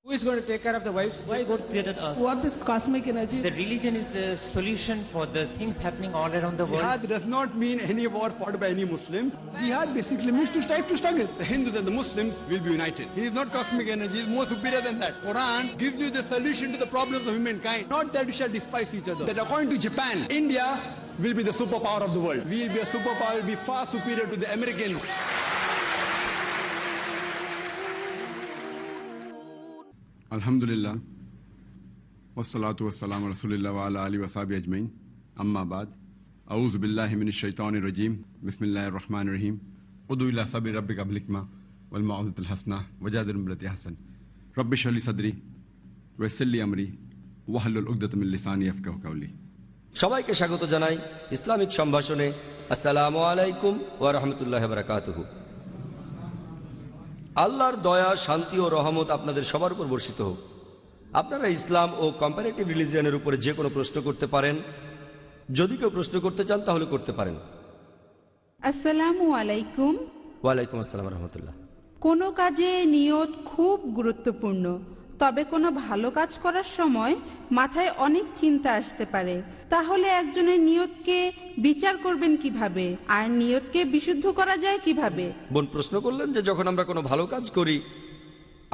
Who is going to take care of the wives? Why God created us? What is cosmic energy? The religion is the solution for the things happening all around the world. Jihad does not mean any war fought by any Muslim. Jihad basically means to strive to struggle. The Hindus and the Muslims will be united. He is not cosmic energy, he is more superior than that. Quran gives you the solution to the problems of humankind. Not that we shall despise each other. That according to Japan, India will be the superpower of the world. We will be a superpower, will be far superior to the Americans. Alhamdulillah, wassalatu wassalamu rasulillah wa ala alihi wa sahbihi ajmain. Amma ba'd. A'udhu billahi minash shaitanir rajim. Bismillahir rahmanir rahim. Udu ila sabri rabbika bil hikma wal mau'izatil hasana wajadilhum billati ahsan. Rabbi shrah li sadri wa yassir li amri wahlul 'uqdatam min lisani yafqahu qawli. সবাইকে স্বাগত জানাই Islamic সম্ভাষণে। আসসালামু আলাইকুম ওয়া রাহমাতুল্লাহি ওয়া বারাকাতুহু। আল্লাহর দয়া, শান্তি ও রহমত আপনাদের সবার উপর বর্ষিত হোক। আপনারা ইসলাম ও কম্পারেটিভ রিলিজিয়নের উপরে যে কোনো প্রশ্ন করতে পারেন। যদি কেউ প্রশ্ন করতে চান তাহলে করতে পারেন। আসসালামু আলাইকুম। ওয়ালাইকুম আসসালাম ওয়া রাহমাতুল্লাহ। কোনো কাজে নিয়ত খুব গুরুত্বপূর্ণ, তবে কোনো ভালো কাজ করার সময় মাথায় অনেক চিন্তা আসতে পারে। তাহলে একজনের নিয়তকে বিচার করবেন কিভাবে, আর নিয়তকে বিশুদ্ধ করা যায় কিভাবে? বোন প্রশ্ন করলেন যে যখন আমরা কোনো ভালো কাজ করি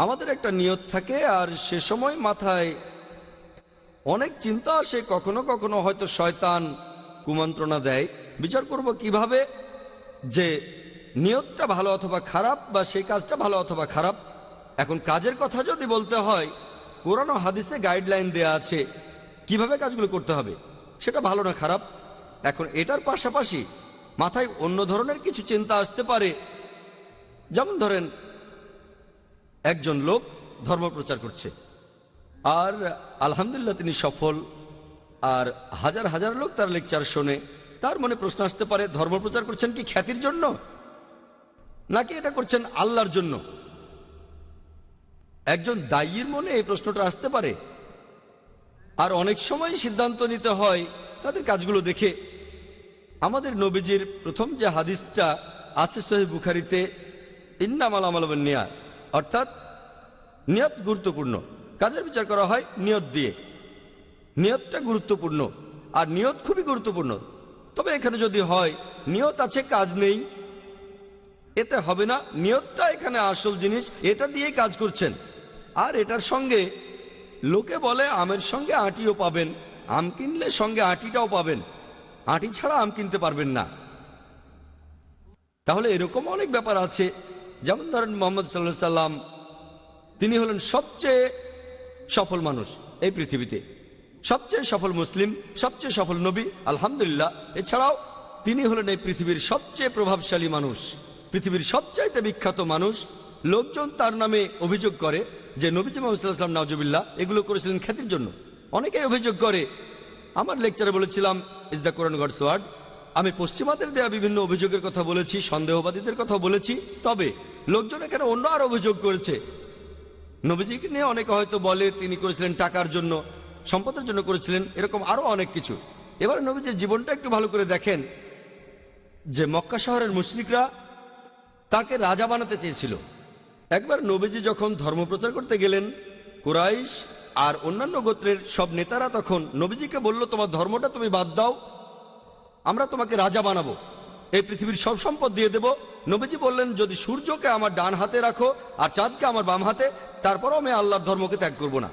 আমাদের একটা নিয়ত থাকে, আর সে সময় মাথায় অনেক চিন্তা আসে, কখনো কখনো হয়তো শয়তান কুমন্ত্রণা দেয়। বিচার করব কিভাবে যে নিয়তটা ভালো অথবা খারাপ, বা সেই কাজটা ভালো অথবা খারাপ। এখন কাজের কথা যদি বলতে হয়, কোরআন ও হাদিসে গাইডলাইন দেয়া আছে কিভাবে কাজগুলো করতে হবে, সেটা ভালো না খারাপ। এখন এটার পাশাপাশি মাথায় অন্য ধরনের কিছু চিন্তা আসতে পারে। যেমন ধরেন একজন লোক ধর্ম প্রচার করছে, আর আলহামদুলিল্লাহ তিনি সফল, আর হাজার হাজার লোক তার লেকচার শোনে। তার মনে প্রশ্ন আসতে পারে, ধর্ম প্রচার করছেন কি খ্যাতির জন্য, নাকি এটা করছেন আল্লাহর জন্য? একজন দায়ীর মনে এই প্রশ্নটা আসতে পারে। আর অনেক সময় সিদ্ধান্ত নিতে হয় তাদের কাজগুলো দেখে। আমাদের নবীজির প্রথম যে হাদিসটা আছে সহিহ বুখারীতে, ইন্নামাল আমালু বিন্নিয়াত, অর্থাৎ নিয়ত গুরুত্বপূর্ণ। কাজের বিচার করা হয় নিয়ত দিয়ে। নিয়তটা গুরুত্বপূর্ণ, আর নিয়ত খুবই গুরুত্বপূর্ণ। তবে এখানে যদি হয় নিয়ত আছে কাজ নেই, এতে হবে না। নিয়তটা এখানে আসল জিনিস, এটা দিয়েই কাজ করছেন। আর এটার সঙ্গে লোকে বলে আমের সঙ্গে আটিও পাবেন, আম কিনলে সঙ্গে আটিটাও পাবেন, আটি ছাড়া আম কিনতে পারবেন না। তাহলে এরকম অনেক ব্যাপার আছে। যেমন ধরেন মুহাম্মদ সাল্লাল্লাহু আলাইহি সাল্লাম, তিনি হলেন সবচেয়ে সফল মানুষ এই পৃথিবীতে, সবচেয়ে সফল মুসলিম, সবচেয়ে সফল নবী, আলহামদুলিল্লাহ। এছাড়াও তিনি হলেন এই পৃথিবীর সবচেয়ে প্রভাবশালী মানুষ, পৃথিবীর সবচাইতে বিখ্যাত মানুষ। লোকজন তার নামে অভিযোগ করে যে নবীজি মুহাম্মদ সাল্লাল্লাহু আলাইহি ওয়াসাল্লাম নাউজুবিল্লাহ এগুলো করেছিলেন খ্যাতির জন্য। অনেকেই অভিযোগ করে। আমার লেকচারে বলেছিলাম is the Quran God's word. আমি পশ্চিমাদের দেয়া বিভিন্ন অভিযোগের কথা বলেছি, সন্দেহবাদীদের কথা বলেছি। তবে লোকজন এখানে অন্য আর অভিযোগ করেছে। নবীজিকে নিয়ে অনেকে হয়তো বলে তিনি করেছিলেন টাকার জন্য, সম্পদের জন্য করেছিলেন, এরকম আরো অনেক কিছু। এবার নবীজির জীবনটা একটু ভালো করে দেখেন যে মক্কা শহরের মুশরিকরা তাকে রাজা বানাতে চেয়েছিল। একবার নবীজি যখন ধর্ম প্রচার করতে গেলেন, কুরাইশ আর অন্যান্য গোত্রের সব নেতারা তখন নবীজিকে বলল, তোমার ধর্মটা তুমি বাদ দাও, আমরা তোমাকে রাজা বানাবো, এই পৃথিবীর সব সম্পদ দিয়ে দেব। নবীজি বললেন, যদি সূর্যকে আমার ডান হাতে রাখো আর চাঁদকে আমার বাম হাতে, তারপরও আমি আল্লাহর ধর্মকে ত্যাগ করব না।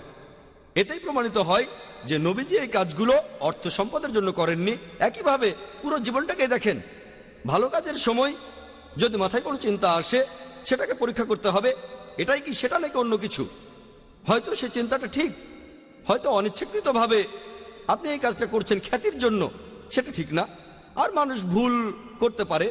এতেই প্রমাণিত হয় যে নবীজি এই কাজগুলো অর্থ সম্পদের জন্য করেননি। একইভাবে পুরো জীবনটাকে দেখেন, ভালো কাজের সময় যদি মাথায় কোনো চিন্তা আসে সেটাকে পরীক্ষা করতে হবে, এটাই কি সেটা নাকি অন্য কিছু। হয়তো সে চিন্তাটা ঠিক, হয়তো অনিচ্ছাকৃতভাবে আপনি এই কাজটা করছেন খ্যাতির জন্য, সেটা ঠিক না। আর মানুষ ভুল করতে পারে,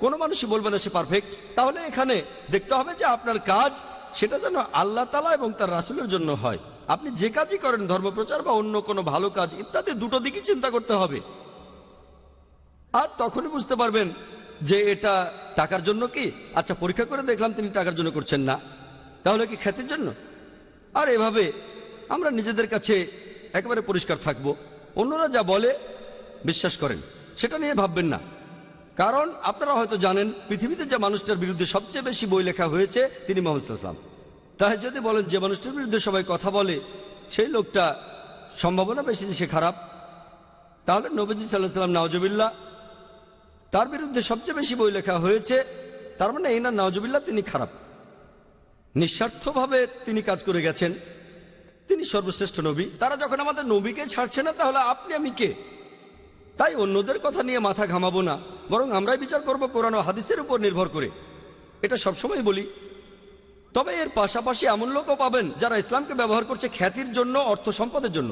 কোনো মানুষই বলবে না সে পারফেক্ট। তাহলে এখানে দেখতে হবে যে আপনার কাজ সেটা যেন আল্লাহ তাআলা এবং তার রাসূলের জন্য হয়। আপনি যে কাজই করেন, ধর্মপ্রচার বা অন্য কোনো ভালো কাজ ইত্যাদি, দুটো দিকই চিন্তা করতে হবে। আর তখনই বুঝতে পারবেন যে এটা টাকার জন্য কি। আচ্ছা, পরীক্ষা করে দেখলাম তিনি টাকার জন্য করছেন না, তাহলে কি খ্যাতির জন্য? আর এভাবে আমরা নিজেদের কাছে একেবারে পরিষ্কার থাকব। অন্যরা যা বলে বিশ্বাস করেন, সেটা নিয়ে ভাববেন না। কারণ আপনারা হয়তো জানেন পৃথিবীতে যে মানুষটার বিরুদ্ধে সবচেয়ে বেশি বই লেখা হয়েছে তিনি মুহাম্মদ সাল্লাল্লাহু আলাইহি ওয়াসাল্লাম। তাই যদি বলেন যে মানুষটার বিরুদ্ধে সবাই কথা বলে সেই লোকটা সম্ভাবনা বেশি যে সে খারাপ, তাহলে নবীজি সাল্লাল্লাহু আলাইহি ওয়াসাল্লাম নাউজুবিল্লাহ তার বিরুদ্ধে সবচেয়ে বেশি বই লেখা হয়েছে, তার মানে এই না নাউজুবিল্লাহ তিনি খারাপ। নিঃস্বার্থভাবে তিনি কাজ করে গেছেন, তিনি সর্বশ্রেষ্ঠ নবী। তারা যখন আমাদের নবীকে ছাড়ছে না, তাহলে আপনি আমি কে? তাই অন্যদের কথা নিয়ে মাথা ঘামাবো না, বরং আমরাই বিচার করব কোরআন ও হাদিসের উপর নির্ভর করে। এটা সবসময় বলি। তবে এর পাশাপাশি এমন লোকও পাবেন যারা ইসলামকে ব্যবহার করছে খ্যাতির জন্য, অর্থ সম্পদের জন্য।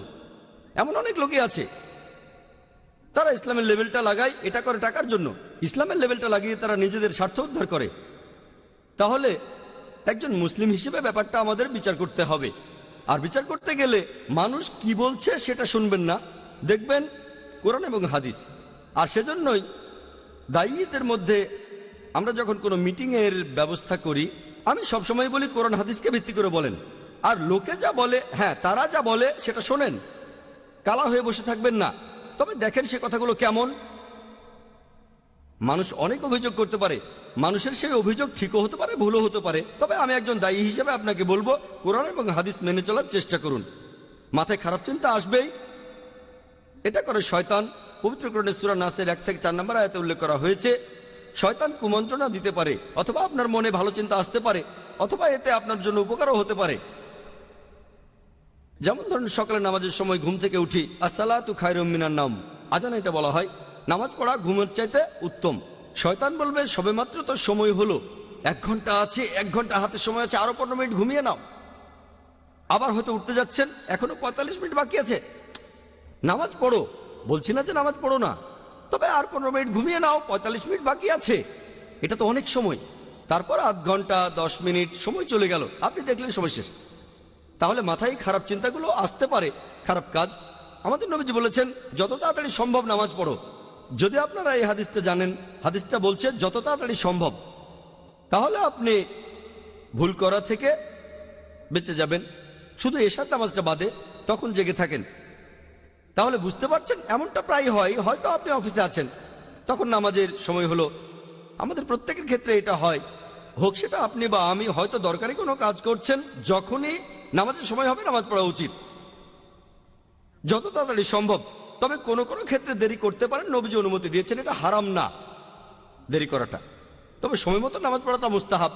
এমন অনেক লোকই আছে, তারা ইসলামের লেভেলটা লাগায়, এটা করে টাকার জন্য। ইসলামের লেভেলটা লাগিয়ে তারা নিজেদের স্বার্থ উদ্ধার করে। তাহলে একজন মুসলিম হিসেবে ব্যাপারটা আমাদের বিচার করতে হবে। আর বিচার করতে গেলে মানুষ কি বলছে সেটা শুনবেন না, দেখবেন কোরআন এবং হাদিস। আর সেজন্যই দায়ীদের মধ্যে আমরা যখন কোনো মিটিংয়ের ব্যবস্থা করি, আমি সবসময় বলি কোরআন হাদিসকে ভিত্তি করে বলেন। আর লোকে যা বলে, হ্যাঁ তারা যা বলে সেটা শোনেন, কালা হয়ে বসে থাকবেন না। তবে দেখেন সে কথাগুলো কেমন। মানুষ অনেক অভিযোগ করতে পারে, মানুষের সেই অভিযোগ ঠিকও হতে পারে, ভুলও হতে পারে। তবে আমি একজন দায়ী হিসেবে আপনাকে বলবো, কোরআন এবং হাদিস মেনে চলার চেষ্টা করুন। মাথায় খারাপ চিন্তা আসবেই, এটা করে শয়তান। পবিত্র কোরআনে সূরা নাসের 1 থেকে 4 নম্বর আয়াতে উল্লেখ করা হয়েছে, শয়তান কুমন্ত্রণা দিতে পারে, অথবা আপনার মনে ভালো চিন্তা আসতে পারে, অথবা এতে আপনার জন্য উপকারও হতে পারে। যেমন ধরুন সকালে নামাজের সময় ঘুম থেকে উঠি, আসসালাতু খায়রুম মিনান নাওম, আজানে এটা বলা হয় নামাজ পড়া ঘুমের চাইতে উত্তম। শয়তান বলবে সবেমাত্র তো সময় হলো, 1 ঘন্টা আছে, 1 ঘন্টা হাতে সময় আছে, আরো 15 মিনিট ঘুমিয়ে নাও। আবার হয়তো উঠতে যাচ্ছেন, এখনো 45 মিনিট বাকি আছে, নামাজ পড়ো। বলছি না যে নামাজ পড়ো না, তবে আর 15 মিনিট ঘুমিয়ে নাও, 45 মিনিট বাকি আছে। এটা তো অনেক সময়। তারপর আধ ঘন্টা 10 মিনিট সময় চলে গেল, আপনি দেখলেন সময় শেষ। তাহলে মাথায় খারাপ চিন্তাগুলো আসতে পারে, খারাপ কাজ। আমাদের নবীজি বলেছেন যত তাড়াতাড়ি সম্ভব নামাজ পড়ো। যদি আপনারা এই হাদিসটা জানেন, হাদিসটা বলছে যত তাড়াতাড়ি সম্ভব, তাহলে আপনি ভুল করা থেকে বেঁচে যাবেন। শুধু এশার নামাজটা বাদে তখন জেগে থাকেন। তাহলে বুঝতে পারছেন এমনটা প্রায় হয়। হয়তো আপনি অফিসে আছেন, তখন নামাজের সময় হলো। আমাদের প্রত্যেকের ক্ষেত্রে এটা হয়, হোক সেটা আপনি বা আমি। হয়তো দরকারি কোনো কাজ করছেন, যখনই নামাজের সময় হবে নামাজ পড়া উচিত, যত তাড়াতাড়ি সম্ভব। তবে কোনো কোনো ক্ষেত্রে দেরি করতে পারেন, নবীজি অনুমতি দিয়েছেন, এটা হারাম না দেরি করাটা। তবে সময় মতো নামাজ পড়াটা মুস্তাহাব।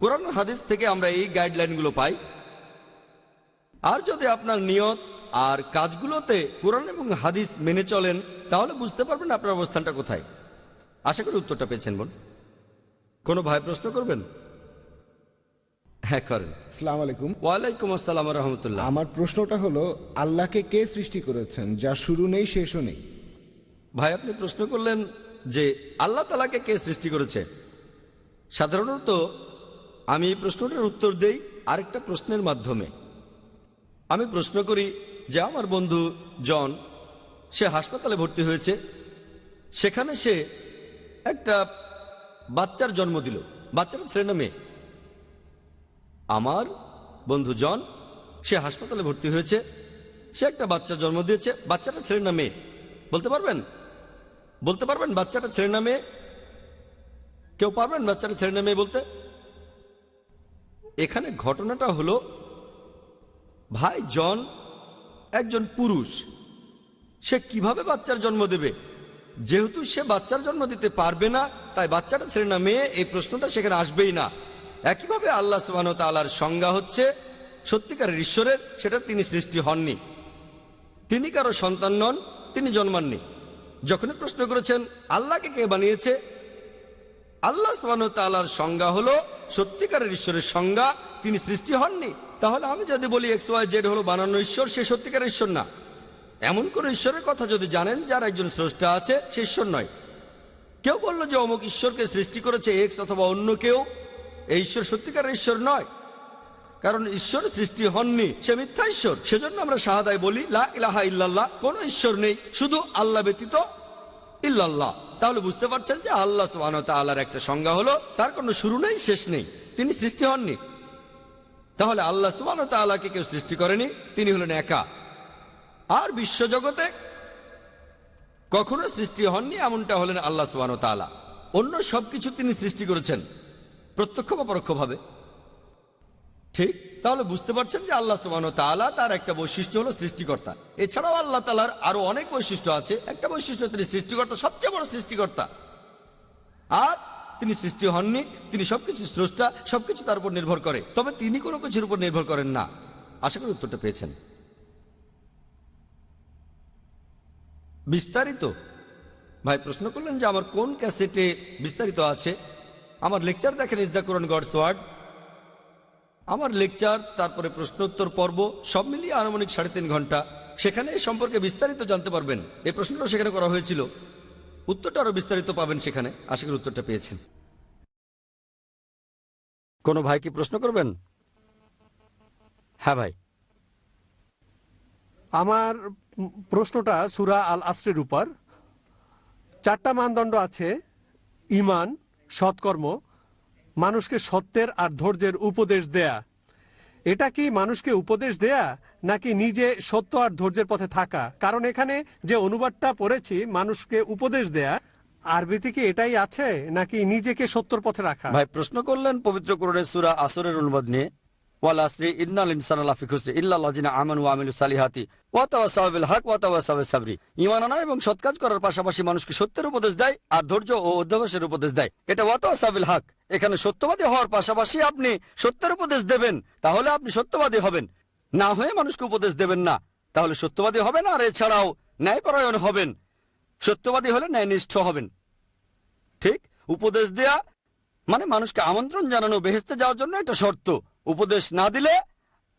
কোরআন হাদিস থেকে আমরা এই গাইডলাইনগুলো পাই। আর যদি আপনার নিয়ত আর কাজগুলোতে কোরআন এবং হাদিস মেনে চলেন, তাহলে বুঝতে পারবেন আপনার অবস্থানটা কোথায়। আশা করি উত্তরটা পেয়েছেন। বোন, কোনো ভাই প্রশ্ন করবেন? হ্যাঁ করেন। আসসালামু আলাইকুম। ওয়ালাইকুম আসসালাম রহমতুল্লাহ। আমার প্রশ্নটা হলো, আল্লাহকে কে সৃষ্টি করেছেন যার শুরু নেই শেষও নেই? ভাই আপনি প্রশ্ন করলেন যে আল্লাহ তাআলাকে কে সৃষ্টি করেছে। সাধারণত আমি এই প্রশ্নটার উত্তর দেই আরেকটা প্রশ্নের মাধ্যমে। আমি প্রশ্ন করি যে আমার বন্ধু জন, সে হাসপাতালে ভর্তি হয়েছে, সেখানে সে একটা বাচ্চার জন্ম দিল। বাচ্চাটা ছেলে না মেয়ে? আমার বন্ধু জন, সে হাসপাতালে ভর্তি হয়েছে, সে একটা বাচ্চা জন্ম দিয়েছে। বাচ্চাটা ছেলে না মেয়ে বলতে পারবেন? বলতে পারবেন বাচ্চাটা ছেলে না মেয়ে? কেউ পারবেন বাচ্চাটা ছেলে না মেয়ে বলতে? এখানে ঘটনাটা হলো, ভাই জন একজন পুরুষ, সে কিভাবে বাচ্চার জন্ম দেবে? যেহেতু সে বাচ্চার জন্ম দিতে পারবে না, তাই বাচ্চাটা ছেলে না মেয়ে এই প্রশ্নটা সেখানে আসবেই না। একইভাবে আল্লাহ সুবহানাহু ওয়া তাআলার সংজ্ঞা হচ্ছে সত্যিকারের ঈশ্বরের, সেটা তিনি সৃষ্টি হননি, তিনি কারো সন্তান নন, তিনি জন্মাননি। যখনই প্রশ্ন করেছেন আল্লাহকে কে বানিয়েছে, আল্লাহ সুবহানাহু ওয়া তাআলার সংজ্ঞা হলো সত্যিকারের ঈশ্বরের সংজ্ঞা, তিনি সৃষ্টি হননি। তাহলে আমি যদি বলি XYZ হলো বানানো ঈশ্বর, সে সত্যিকারের ঈশ্বর না। এমন কোন ঈশ্বরের কথা যদি জানেন যার একজন স্রষ্টা আছে, সে ঈশ্বর নয়। কেউ বললো যে অমুক ঈশ্বরকে সৃষ্টি করেছে X অথবা অন্য কেউ, এই ঈশ্বর সত্যিকারের ঈশ্বর নয়, কারণ ঈশ্বর সৃষ্টি হননি, সে মিথ্যা ঈশ্বর। সেজন্য আমরা শাহাদায় বলি লা ইলাহা ইল্লাল্লাহ, কোন ঈশ্বর নেই শুধু আল্লাহ ব্যতীত, ইল্লাল্লাহ। তাহলে বুঝতে পারছেন যে আল্লাহ সুবহানাহু ওয়া তাআলার একটা সংজ্ঞা হলো তার কোনো শুরু নেই, শেষ নেই, তিনি সৃষ্টি হননি। তাহলে আল্লাহ সুবহানাহু ওয়া তাআলাকে কেউ সৃষ্টি করেনি, তিনি হলেন একা। আর বিশ্বজগতে কখনো সৃষ্টি হননি এমনটা হলেন আল্লাহ সুবহানাহু ওয়া তাআলা। অন্য সবকিছু তিনি সৃষ্টি করেছেন প্রত্যক্ষ বা পরোক্ষভাবে। ঠিক, তাহলে বুঝতে পারছেন যে আল্লাহ সুবহানাহু ওয়া তাআলা তার একটা বৈশিষ্ট্য হলো সৃষ্টিকর্তা। এছাড়াও আল্লাহ তাআলার আরো অনেক বৈশিষ্ট্য আছে। একটা বৈশিষ্ট্য, তিনি সৃষ্টিকর্তা, সবচেয়ে বড় সৃষ্টিকর্তা। আর তিনি সৃষ্টি হননি, তিনি সবকিছু স্রষ্টা, সবকিছু তার উপর নির্ভর করে, তবে তিনি কোনো কিছুর উপর নির্ভর করেন না। আশা করি উত্তরটা পেয়েছেন। বিস্তারিত ভাই প্রশ্ন করলেন যে আমার কোন ক্যাসেটে বিস্তারিত আছে। আমার লেকচার দেখেন, is the Quran God's word. আমার লেকচার, তারপরে প্রশ্নোত্তর পর্ব সব মিলিয়ে আনুমানিক 3.5 ঘন্টা। সেখানে এ সম্পর্কে বিস্তারিত জানতে পারবেন। এই প্রশ্নটাও সেখানে করা হয়েছিল, উত্তরটা আরো বিস্তারিত পাবেন সেখানে। আশা করি উত্তরটা পেয়েছেন। কোনো ভাই কি প্রশ্ন করবেন? হ্যাঁ ভাই। আমার প্রশ্নটা সূরা আল আসরের উপর। 4টা মানদণ্ড আছে: ঈমান, সৎকর্ম, মানুষকে সত্যের আর ধৈর্যের উপদেশ দেয়া। এটা কি মানুষকে উপদেশ দেয়া নাকি নিজে সত্য আর ধৈর্যের পথে থাকা? কারণ এখানে যে অনুবাদটা পড়েছি, মানুষকে উপদেশ দেয়া, আরবিতে কি এটাই আছে নাকি নিজেকে সত্যর পথে রাখা? ভাই প্রশ্ন করলেন পবিত্র কোরআনের সূরা আসরের অনুবাদ নিয়ে। ওয়াল আসরি ইন্নাল ইনসানা লাফি খুসর ইল্লাল্লাযিনা আমানু ওয়া আমিলুস সালিহাতি ওয়া তাওয়াসাউ বিল হক ওয়া তাওয়াসাউ বিস সাবরি। ঈমান আনা এবং সৎ কাজ করার পাশাপাশি মানুষকে সত্যের উপদেশ দেয় আর ধৈর্য ও অধ্যবসায়ের উপদেশ দেয়। এটা ওয়া তাওয়াসাউ বিল হক। এখানে সত্যবাদী হওয়ার পাশাপাশি আপনি সত্যের উপদেশ দেবেন, তাহলে আপনি সত্যবাদী হবেন। না হয়ে মানুষকে উপদেশ দেবেন না, তাহলে সত্যবাদী হবেন। আর এছাড়াও ন্যায়পরায়ণ হবেন। সত্যবাদী হলে ন্যায়নিষ্ঠ হবেন। ঠিক, উপদেশ দেয়া মানে মানুষকে আমন্ত্রণ জানানো বেহেশতে যাওয়ার জন্য একটা শর্ত। উপদেশ না দিলে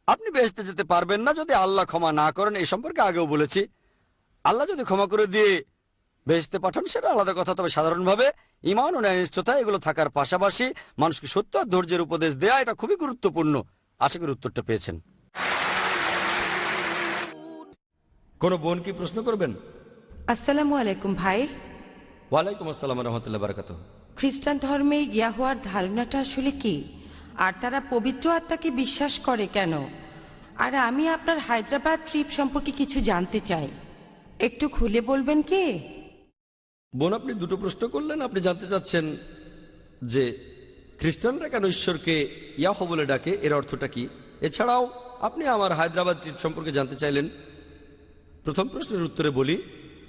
আপনি বেহেশতে যেতে পারবেন না যদি আল্লাহ ক্ষমা না করেন। এই সম্পর্কে আগেও বলেছি, আল্লাহ যদি ক্ষমা করে দিয়ে বেহেশতে পাঠান সেটা আলাদা কথা। তবে সাধারণভাবে ঈমান ও ন্যায়নিষ্ঠতা এগুলো থাকার পাশাপাশি মানুষকে সত্য আর ধৈর্যের উপদেশ দেয়া, এটা খুবই গুরুত্বপূর্ণ। আশা করি উত্তরটা পেয়েছেন। কোনো বোন কি প্রশ্ন করবেন? আসসালামু আলাইকুম ভাই। ওয়ালাইকুম আসসালাম রহমতুল্লাহ বারাকাতুহু। খ্রিস্টান ধর্মে ইয়াহুয়ার ধারণাটা আসলে কি, আর তারা পবিত্র আত্মাকে বিশ্বাস করে কেন? আর আমি আপনার হায়দ্রাবাদ ট্রিপ সম্পর্কে কিছু জানতে চাই, একটু খুলে বলবেন কি? বোন, আপনি দুটো প্রশ্ন করলেন। আপনি জানতে চাচ্ছেন যে খ্রিস্টানরা কেন ঈশ্বরকে ইয়াহু বলে ডাকে, এর অর্থটা কি। এছাড়াও আপনি আমার হায়দ্রাবাদ ট্রিপ সম্পর্কে জানতে চাইলেন। প্রথম প্রশ্নের উত্তরে বলি,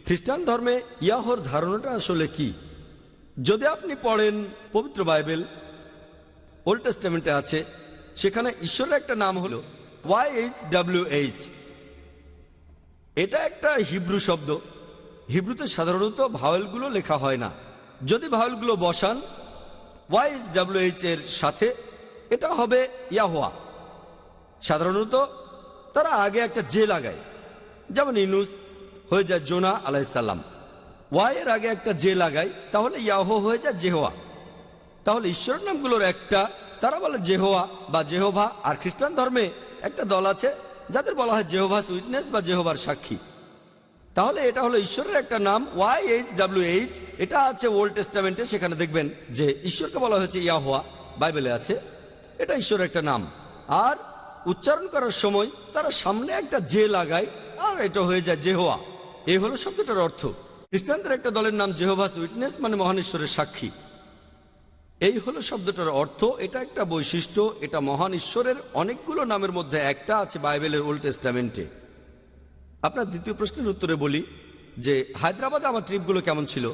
খ্রিস্টান ধর্মে ইয়াহর ধারণাটা আসলে কি। যদি আপনি পড়েন পবিত্র বাইবেল, ওল্ড টেস্টামেন্টে আছে, সেখানে ঈশ্বরের একটা নাম হলো YHWH। এটা একটা হিব্রু শব্দ। হিব্রুতে সাধারণত ভাওয়েলগুলো লেখা হয় না। যদি ভাওয়েলগুলো বসান YHWH এর সাথে, এটা হবে ইয়াহোয়া। সাধারণত তারা আগে একটা জে লাগায়, যেমন ইনুস হয়ে যায় জোনা আলাইসাল্লাম। ওয়াই এর আগে একটা জে লাগায়, তাহলে ইয়াহো হয়ে যায় জেহোয়া। তাহলে ঈশ্বরের নামগুলোর একটা, তারা বলে জেহোয়া বা জেহোভা। আর খ্রিস্টান ধর্মে একটা দল আছে যাদের বলা হয় জেহোভাস উইটনেস বা জেহোবার সাক্ষী। তাহলে এটা হলো ঈশ্বরের একটা নাম, YHWH। এটা আছে ওল্ড টেস্টামেন্টে, সেখানে দেখবেন যে ঈশ্বরকে বলা হয়েছে ইয়াহোয়া, বাইবেলে আছে। এটা ঈশ্বরের একটা নাম। আর উচ্চারণ করার সময় তারা সামনে একটা জে লাগায়, আর এটা হয়ে যায় জেহোয়া। এই হলো শব্দটার অর্থ। খ্রিস্টানদের একটা দলের নাম জেহোভাস উইটনেস, মানে মহান ঈশ্বরের সাক্ষী। এই হলো শব্দটার অর্থ। এটা একটা বৈশিষ্ট্য, এটা মহান ঈশ্বরের অনেকগুলো নামের মধ্যে একটা আছে বাইবেলের ওল্ড টেস্টামেন্টে। আপনার দ্বিতীয় প্রশ্নের উত্তরে বলি যে হায়দ্রাবাদে আমার ট্রিপগুলো কেমন ছিল।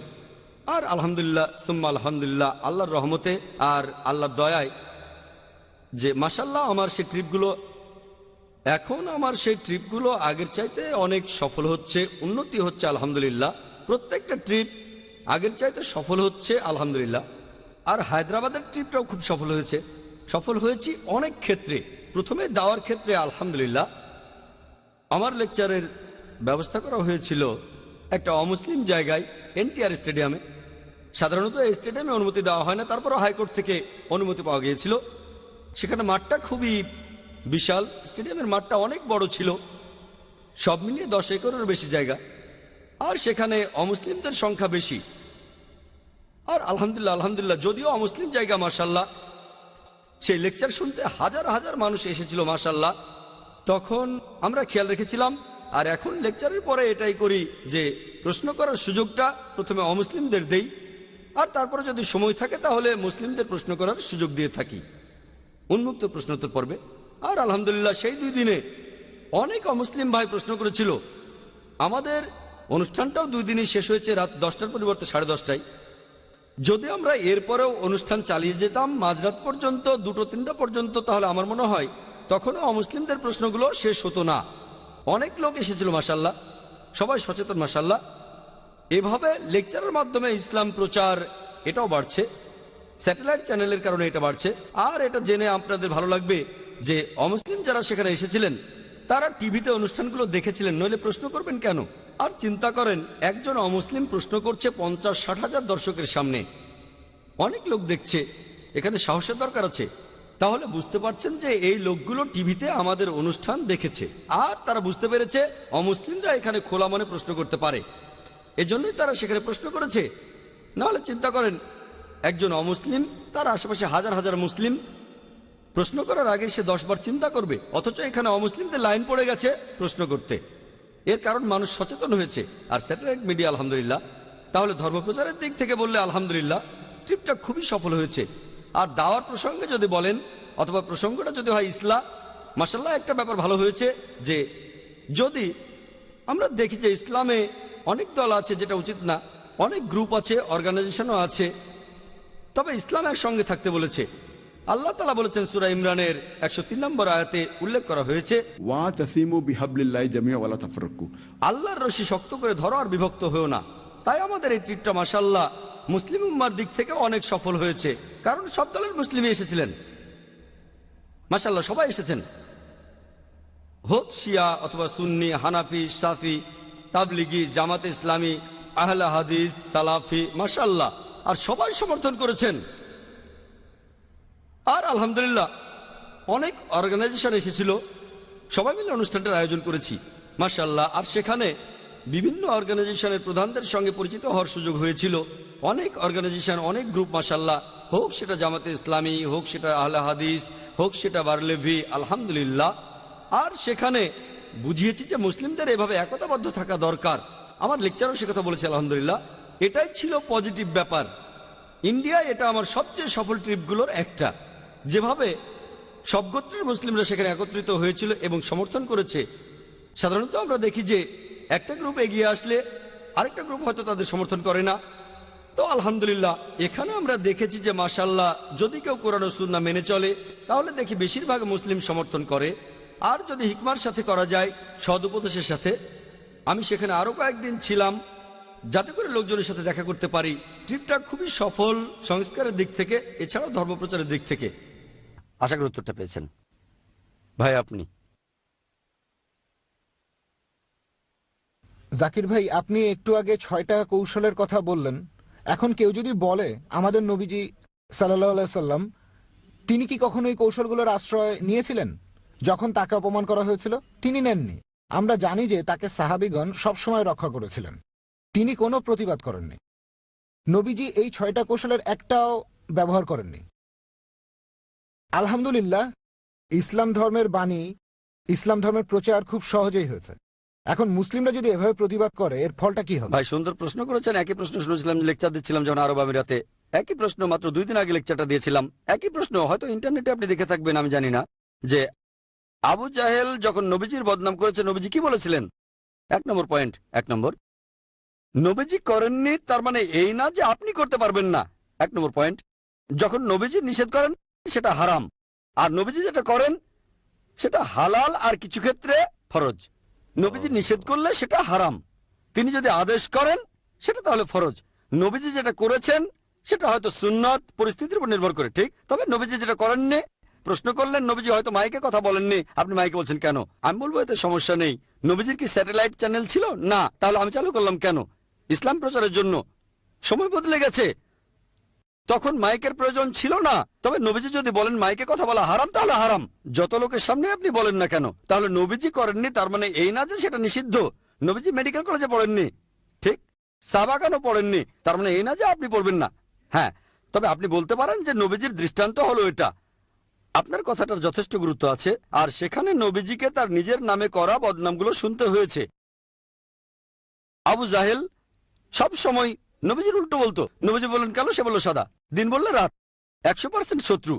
আর আলহামদুলিল্লাহ সুম্মা আলহামদুলিল্লাহ, আল্লাহর রহমতে আর আল্লাহর দয়ায় যে মাশাল্লাহ আমার সেই ট্রিপগুলো আগের চাইতে অনেক সফল হচ্ছে, উন্নতি হচ্ছে আলহামদুলিল্লাহ। প্রত্যেকটা ট্রিপ আগের চাইতে সফল হচ্ছে আলহামদুলিল্লাহ। আর হায়দ্রাবাদের ট্রিপটাও খুব সফল হয়েছি অনেক ক্ষেত্রে। প্রথমে দাওয়ার ক্ষেত্রে আলহামদুলিল্লাহ আমার লেকচারের ব্যবস্থা করা হয়েছিল একটা অমুসলিম জায়গায়, NTR স্টেডিয়ামে। সাধারণত এই স্টেডিয়ামে অনুমতি দেওয়া হয় না, তারপরও হাইকোর্ট থেকে অনুমতি পাওয়া গিয়েছিল। সেখানে মাঠটা খুবই বিশাল, স্টেডিয়ামের মাঠটা অনেক বড় ছিল, সব মিলিয়ে 10 একরের বেশি জায়গা। আর সেখানে অমুসলিমদের সংখ্যা বেশি। আর আলহামদুলিল্লাহ যদিও অমুসলিম জায়গা মাশাল্লাহ, সেই লেকচার শুনতে হাজার হাজার মানুষ এসেছিল মাশাল্লাহ। তখন আমরা খেয়াল রেখেছিলাম, আর এখন লেকচারের পরে এটাই করি যে প্রশ্ন করার সুযোগটা প্রথমে অমুসলিমদের দেই, আর তারপরে যদি সময় থাকে তাহলে মুসলিমদের প্রশ্ন করার সুযোগ দিয়ে থাকি উন্মুক্ত প্রশ্নোত্তর পর্বে। আর আলহামদুলিল্লাহ সেই 2 দিনে অনেক অমুসলিম ভাই প্রশ্ন করেছিল। আমাদের অনুষ্ঠানটাও 2 দিনই শেষ হয়েছে রাত 10টার পরিবর্তে 10:30টায়। যদি আমরা এরপরেও অনুষ্ঠান চালিয়ে যেতাম মাঝরাত পর্যন্ত, 2-3টা পর্যন্ত, তাহলে আমার মনে হয় তখনও অমুসলিমদের প্রশ্নগুলো শেষ হতো না। অনেক লোক এসেছিল মাশাআল্লাহ, সবাই সচেতন মাশাআল্লাহ। এভাবে লেকচারের মাধ্যমে ইসলাম প্রচার এটাও বাড়ছে, স্যাটেলাইট চ্যানেলের কারণে এটা বাড়ছে। আর এটা জেনে আপনাদের ভালো লাগবে যে অমুসলিম যারা সেখানে এসেছিলেন তারা টিভিতে অনুষ্ঠানগুলো দেখেছিলেন, নইলে প্রশ্ন করবেন কেন? আর চিন্তা করেন, একজন অমুসলিম প্রশ্ন করছে 50-60 হাজার দর্শকের সামনে, অনেক লোক দেখছে, এখানে সাহসের দরকার আছে। তাহলে বুঝতে পারছেন যে এই লোকগুলো টিভিতে আমাদের অনুষ্ঠান দেখেছে আর তারা বুঝতে পেরেছে অমুসলিমরা এখানে খোলা মনে প্রশ্ন করতে পারে, এজন্যই তারা সেখানে প্রশ্ন করেছে। নাহলে চিন্তা করেন, একজন অমুসলিম, তার আশেপাশে হাজার হাজার মুসলিম, প্রশ্ন করার আগে সে 10 বার চিন্তা করবে, অথচ এখানে অমুসলিমদের লাইন পড়ে গেছে প্রশ্ন করতে। এর কারণ মানুষ সচেতন হয়েছে। আর স্যাটেলাইট মিডিয়া আলহামদুলিল্লাহ। তাহলে ধর্মপ্রচারের দিক থেকে বললে আলহামদুলিল্লাহ ট্রিপটা খুবই সফল হয়েছে। আর দাওয়ার প্রসঙ্গে যদি বলেন, অথবা প্রসঙ্গটা যদি হয় ইসলাম, মাশাআল্লাহ একটা ব্যাপার ভালো হয়েছে যে যদি আমরা দেখি যে ইসলামে অনেক দল আছে, যেটা উচিত না, অনেক গ্রুপ আছে, অর্গানাইজেশনও আছে, তবে ইসলাম একসঙ্গে থাকতে বলেছে। আল্লাহ তাআলা বলেছেন সূরা ইমরানের 103 নম্বর আয়াতে উল্লেখ করা হয়েছে, ওয়াতাসিমু বিহাবলিল্লাহি জামিআ ওয়ালা তাফাররাকু, আল্লাহর রশি শক্ত করে ধরো আর বিভক্ত হয়েও না। তাই আমাদের এই ট্রিপটা মাশাআল্লাহ মুসলিম উম্মার দিক থেকে অনেক সফল হয়েছে, কারণ সব দলের মুসলিমই এসেছিলেন মাশাআল্লাহ, সবাই এসেছেন, হোক শিয়া অথবা সুন্নি, হানাফি, শাফি, তাবলিগি, জামাতে ইসলামী, আহলে হাদিস, সালাফি, মাশাআল্লাহ, আর সবাই সমর্থন করেছেন। আর আলহামদুলিল্লাহ অনেক অর্গানাইজেশন এসেছিল, সবাই মিলে অনুষ্ঠানটার আয়োজন করেছি মাশাআল্লাহ। আর সেখানে বিভিন্ন অর্গানাইজেশনের প্রধানদের সঙ্গে পরিচিত হওয়ার সুযোগ হয়েছিল। অনেক অর্গানাইজেশন, অনেক গ্রুপ মাশাআল্লাহ, হোক সেটা জামাতে ইসলামী, হোক সেটা আহলে হাদিস, হোক সেটা বারলেভি, আলহামদুলিল্লাহ। আর সেখানে বুঝিয়েছি যে মুসলিমদের এভাবে একতাবদ্ধ থাকা দরকার। আমার লেকচারও সে কথা বলেছে আলহামদুলিল্লাহ। এটাই ছিল পজিটিভ ব্যাপার। ইন্ডিয়া এটা আমার সবচেয়ে সফল ট্রিপগুলোর একটা, যেভাবে সব গোত্রের মুসলিমরা সেখানে একত্রিত হয়েছিল এবং সমর্থন করেছে। সাধারণত আমরা দেখি যে একটা গ্রুপ এগিয়ে আসলে আরেকটা গ্রুপ হয়তো তাদের সমর্থন করে না। তো আলহামদুলিল্লাহ এখানে আমরা দেখেছি যে মাশাআল্লাহ যদি কেউ কোরআন ও সুন্নাহ মেনে চলে তাহলে দেখি বেশিরভাগ মুসলিম সমর্থন করে। আর যদি হিকমার সাথে করা যায়, সদুপদেশের সাথে। আমি সেখানে আরো কয়েকদিন ছিলাম যাতে করে লোকজনের সাথে দেখা করতে পারি। ট্রিপটা খুবই সফল সংস্কারের দিক থেকে, এছাড়াও ধর্মপ্রচারের দিক থেকে। আশা করি উত্তরটা পেয়েছেন ভাই। আপনি জাকির ভাই, আপনি একটু আগে 6টা কৌশলের কথা বললেন। এখন কেউ যদি বলে আমাদের নবীজি সাল্লাল্লাহু আলাইহি সাল্লাম তিনি কি কখনো এই কৌশলগুলোর আশ্রয় নিয়েছিলেন? যখন তাকে অপমান করা হয়েছিল তিনি নেননি। আমরা জানি যে তাকে সাহাবীগণ সবসময় রক্ষা করেছিলেন, তিনি কোনো প্রতিবাদ করেননি। নবীজি এই 6টা কৌশলের একটাও ব্যবহার করেননি। আলহামদুলিল্লাহ ইসলাম ধর্মের বাণী, ইসলাম ধর্মের প্রচার খুব সহজেই হয়েছে। এখন মুসলিমরা যদি এভাবে প্রতিবাদ করে এর ফলটা কি হবে? ভাই সুন্দর প্রশ্ন করেছেন। একই প্রশ্ন শুনেছিলাম, লেকচার দিচ্ছিলাম যখন আরব আমিরাতে। একই প্রশ্ন, মাত্র 2 দিন আগে লেকচারটা দিয়েছিলাম। একই প্রশ্ন, হয়তো ইন্টারনেটে আপনি দেখে থাকবেন, আমি জানি না, যে আবু জাহেল যখন নবীজির বদনাম করেছে নবীজি কি বলেছিলেন। 1 নম্বর পয়েন্ট, 1 নম্বর, নবীজি করেননি তার মানে এই না যে আপনি করতে পারবেন না। 1 নম্বর পয়েন্ট, যখন নবীজি নিষেধ করেন সেটা হারাম, আর নবীজি যেটা করেন সেটা হালাল, আর কিছু ক্ষেত্রে ফরজ। নবীজি নিষেধ করলে সেটা হারাম, তিনি যদি আদেশ করেন সেটা তাহলে ফরজ। নবীজি যেটা করেছেন সেটা হয়তো সুন্নত, পরিস্থিতির উপর নির্ভর করে, ঠিক। তবে নবীজি যেটা করেননি, প্রশ্ন করলেন নবীজি হয়তো মাইকে কথা বলেননি, আপনি মাইকে বলছেন কেন? আমি বলবো এতে সমস্যা নেই। নবীজির কি স্যাটেলাইট চ্যানেল ছিল? না, তাহলে আমি চালু করলাম কেন? ইসলাম প্রচারের জন্য। সময় বদলে গেছে, তখন মাইকের প্রয়োজন ছিল না। তবে নবীজি যদি বলেন মাইকে কথা বলা হারাম, তাহলে হারাম, যত লোকের সামনে আপনি বলেন না কেন। তাহলে নবীজি করেননি তার মানে এই না যে সেটা নিষিদ্ধ। নবীজি মেডিকেল কলেজে পড়েননি, ঠিক, সাহাবাগণও পড়েননি, তার মানে এই না যে আপনি পড়বেন না। হ্যাঁ, তবে আপনি বলতে পারেন যে নবীজির দৃষ্টান্ত হলো এটা। আপনার কথাটার যথেষ্ট গুরুত্ব আছে। আর সেখানে নবীজিকে তার নিজের নামে করা বদনামগুলো শুনতে হয়েছে। আবু জাহেল সব সময় নবীজির উল্টো বলতো। নবীজি বললেন কালো, সে বলল সাদা, দিন বললে রাত, 100% শত্রু।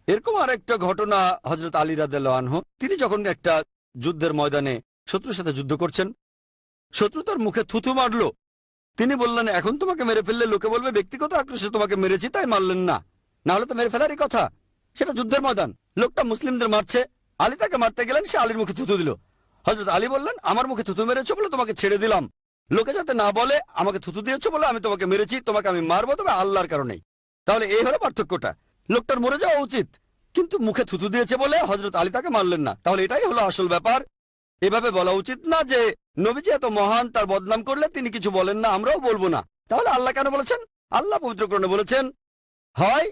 এরকম আরেকটা ঘটনা হযরত আলী রাদিয়াল্লাহু আনহু, তিনি যখন একটা যুদ্ধের ময়দানে শত্রুর সাথে যুদ্ধ করছেন, শত্রু তার মুখে থুথু মারলো, তিনি বললেন এখন তোমাকে মেরে ফেললে লোকে বলবে ব্যক্তিগত আক্রোশে তোমাকে মেরেছি তাই মারলেন না, না হলে তো মেরে ফেলারই কথা। সেটা যুদ্ধের ময়দান, লোকটা মুসলিমদের মারছে, আলী তাকে মারতে গেলেন, সে আলীর মুখে থুতু দিল। হযরত আলী বললেন আমার মুখে থুতু মেরেছো বলে তোমাকে ছেড়ে দিলাম, লোকে যাতে না বলে আমাকে থুতু দিয়েছো বলে আমি তোমাকে মেরেছি, তোমাকে আমি মারবো তবে আল্লাহর কারণেই। তাহলে এই হলো পার্থক্যটা, লোকটার মরে যাওয়া উচিত কিন্তু মুখে থুতু দিয়েছে বলে হযরত আলী তাকে মারলেন না। তাহলে এটাই হলো আসল ব্যাপার। এভাবে বলা উচিত না যে নবীজি এত মহান, তার বদনাম করলে তিনি কিছু বলেন না, আমরাও বলবো না। তাহলে আল্লাহ কেন বলেছেন? আল্লাহ পবিত্র কোরআনে বলেছেন হয়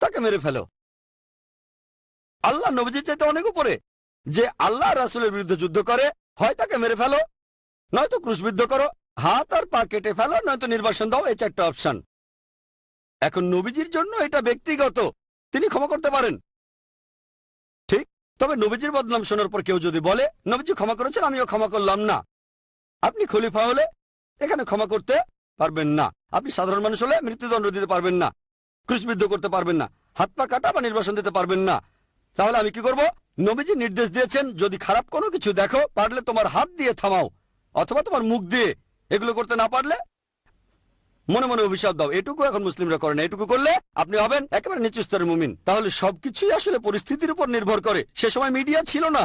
তাকে মেরে ফেলো। আল্লাহ নবীজির চাইতে অনেক উপরে, যে আল্লাহ রাসূলের বিরুদ্ধে যুদ্ধ করে হয় তাকে মেরে ফেলো, নয়তো ক্রুশবিদ্ধ করো, হাত আর পা কেটে ফেলো, নয়তো নির্বাসন দাও, এই চারটা অপশন। এখন নবীজির জন্য এটা ব্যক্তিগত, তিনি ক্ষমা করতে পারেন, ঠিক। তবে নবীজির বদনাম শোনার পর কেউ যদি বলে নবীজি ক্ষমা করেছেন আমিও ক্ষমা করলাম না, আপনি খলিফা হলে এখানে ক্ষমা করতে পারবেন না, আপনি সাধারণ মানুষ হলে মৃত্যুদণ্ড দিতে পারবেন না, ক্রুশবিদ্ধ করতে পারবেন না, হাত পা কাটা বা নির্বাসন দিতে পারবেন না। তাহলে আমি কি করব? নবীজি নির্দেশ দিয়েছেন যদি খারাপ কোনো কিছু দেখো পারলে তোমার হাত দিয়ে থামাও অথবা তোমার মুখ দিয়ে, এগুলো করতে না পারলে মনে মনে অভিশাপ দাও। এটুকু এখন মুসলিমরা করে না, এটুকু করলে আপনি হবেন একেবারে নিচু স্তরের মুমিন। তাহলে সবকিছুই আসলে পরিস্থিতির উপর নির্ভর করে। সে সময় মিডিয়া ছিল না,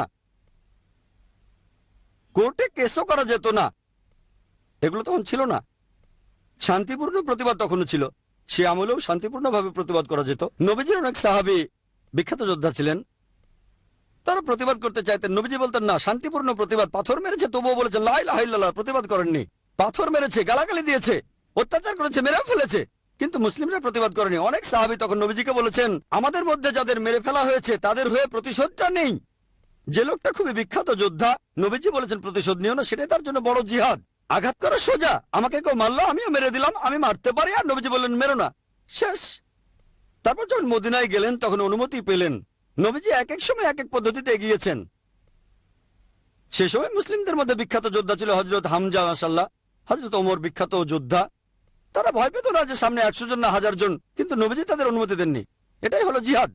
কোর্টে কেসও করা যেত না, এগুলো তখন ছিল না। শান্তিপূর্ণ প্রতিবাদ তখনও ছিল, সে আমলেও শান্তিপূর্ণভাবে প্রতিবাদ করা যেত। নবীজির অনেক সাহাবী বিখ্যাত যোদ্ধা ছিলেন, তারা প্রতিবাদ করতে চাইতেন, নবীজি বলতেন না, শান্তিপূর্ণ প্রতিবাদ। পাথর মেরেছে তবুও বলেছেন লা ইলাহা ইল্লাল্লাহ, প্রতিবাদ করেননি। পাথর মেরেছে, গালাগালি দিয়েছে, অত্যাচার করেছে, মেরে ফেলেছে, কিন্তু মুসলিমরা প্রতিবাদ করেনি। অনেক সাহাবী তখন নবীজিকে বলেছেন আমাদের মধ্যে যাদের মেরে ফেলা হয়েছে তাদের হয়ে প্রতিশোধটা নেই। যে লোকটা খুবই বিখ্যাত যোদ্ধা, নবীজি বলেছেন প্রতিশোধ নিও না, সেটাই তার জন্য বড় জিহাদ। আঘাত করা সোজা, আমাকে কেউ মারলো আমিও মেরে দিলাম, আমি মারতে পারি, আর নবীজি বললেন মেরো না, শেষ। তারপর যখন মদিনায় গেলেন তখন অনুমতি পেলেন। নবীজি এক এক সময় এক এক পদ্ধতিতে এগিয়েছেন। সে সময় মুসলিমদের মধ্যে বিখ্যাত যোদ্ধা ছিল হযরত হামজা, মাশাআল্লাহ, হযরত ওমর বিখ্যাত যোদ্ধা। তারা ভয় পেত না যে সামনে 100 জন না 1000 জন, কিন্তু নবীজি তাদের অনুমতি দেননি। এটাই হলো জিহাদ।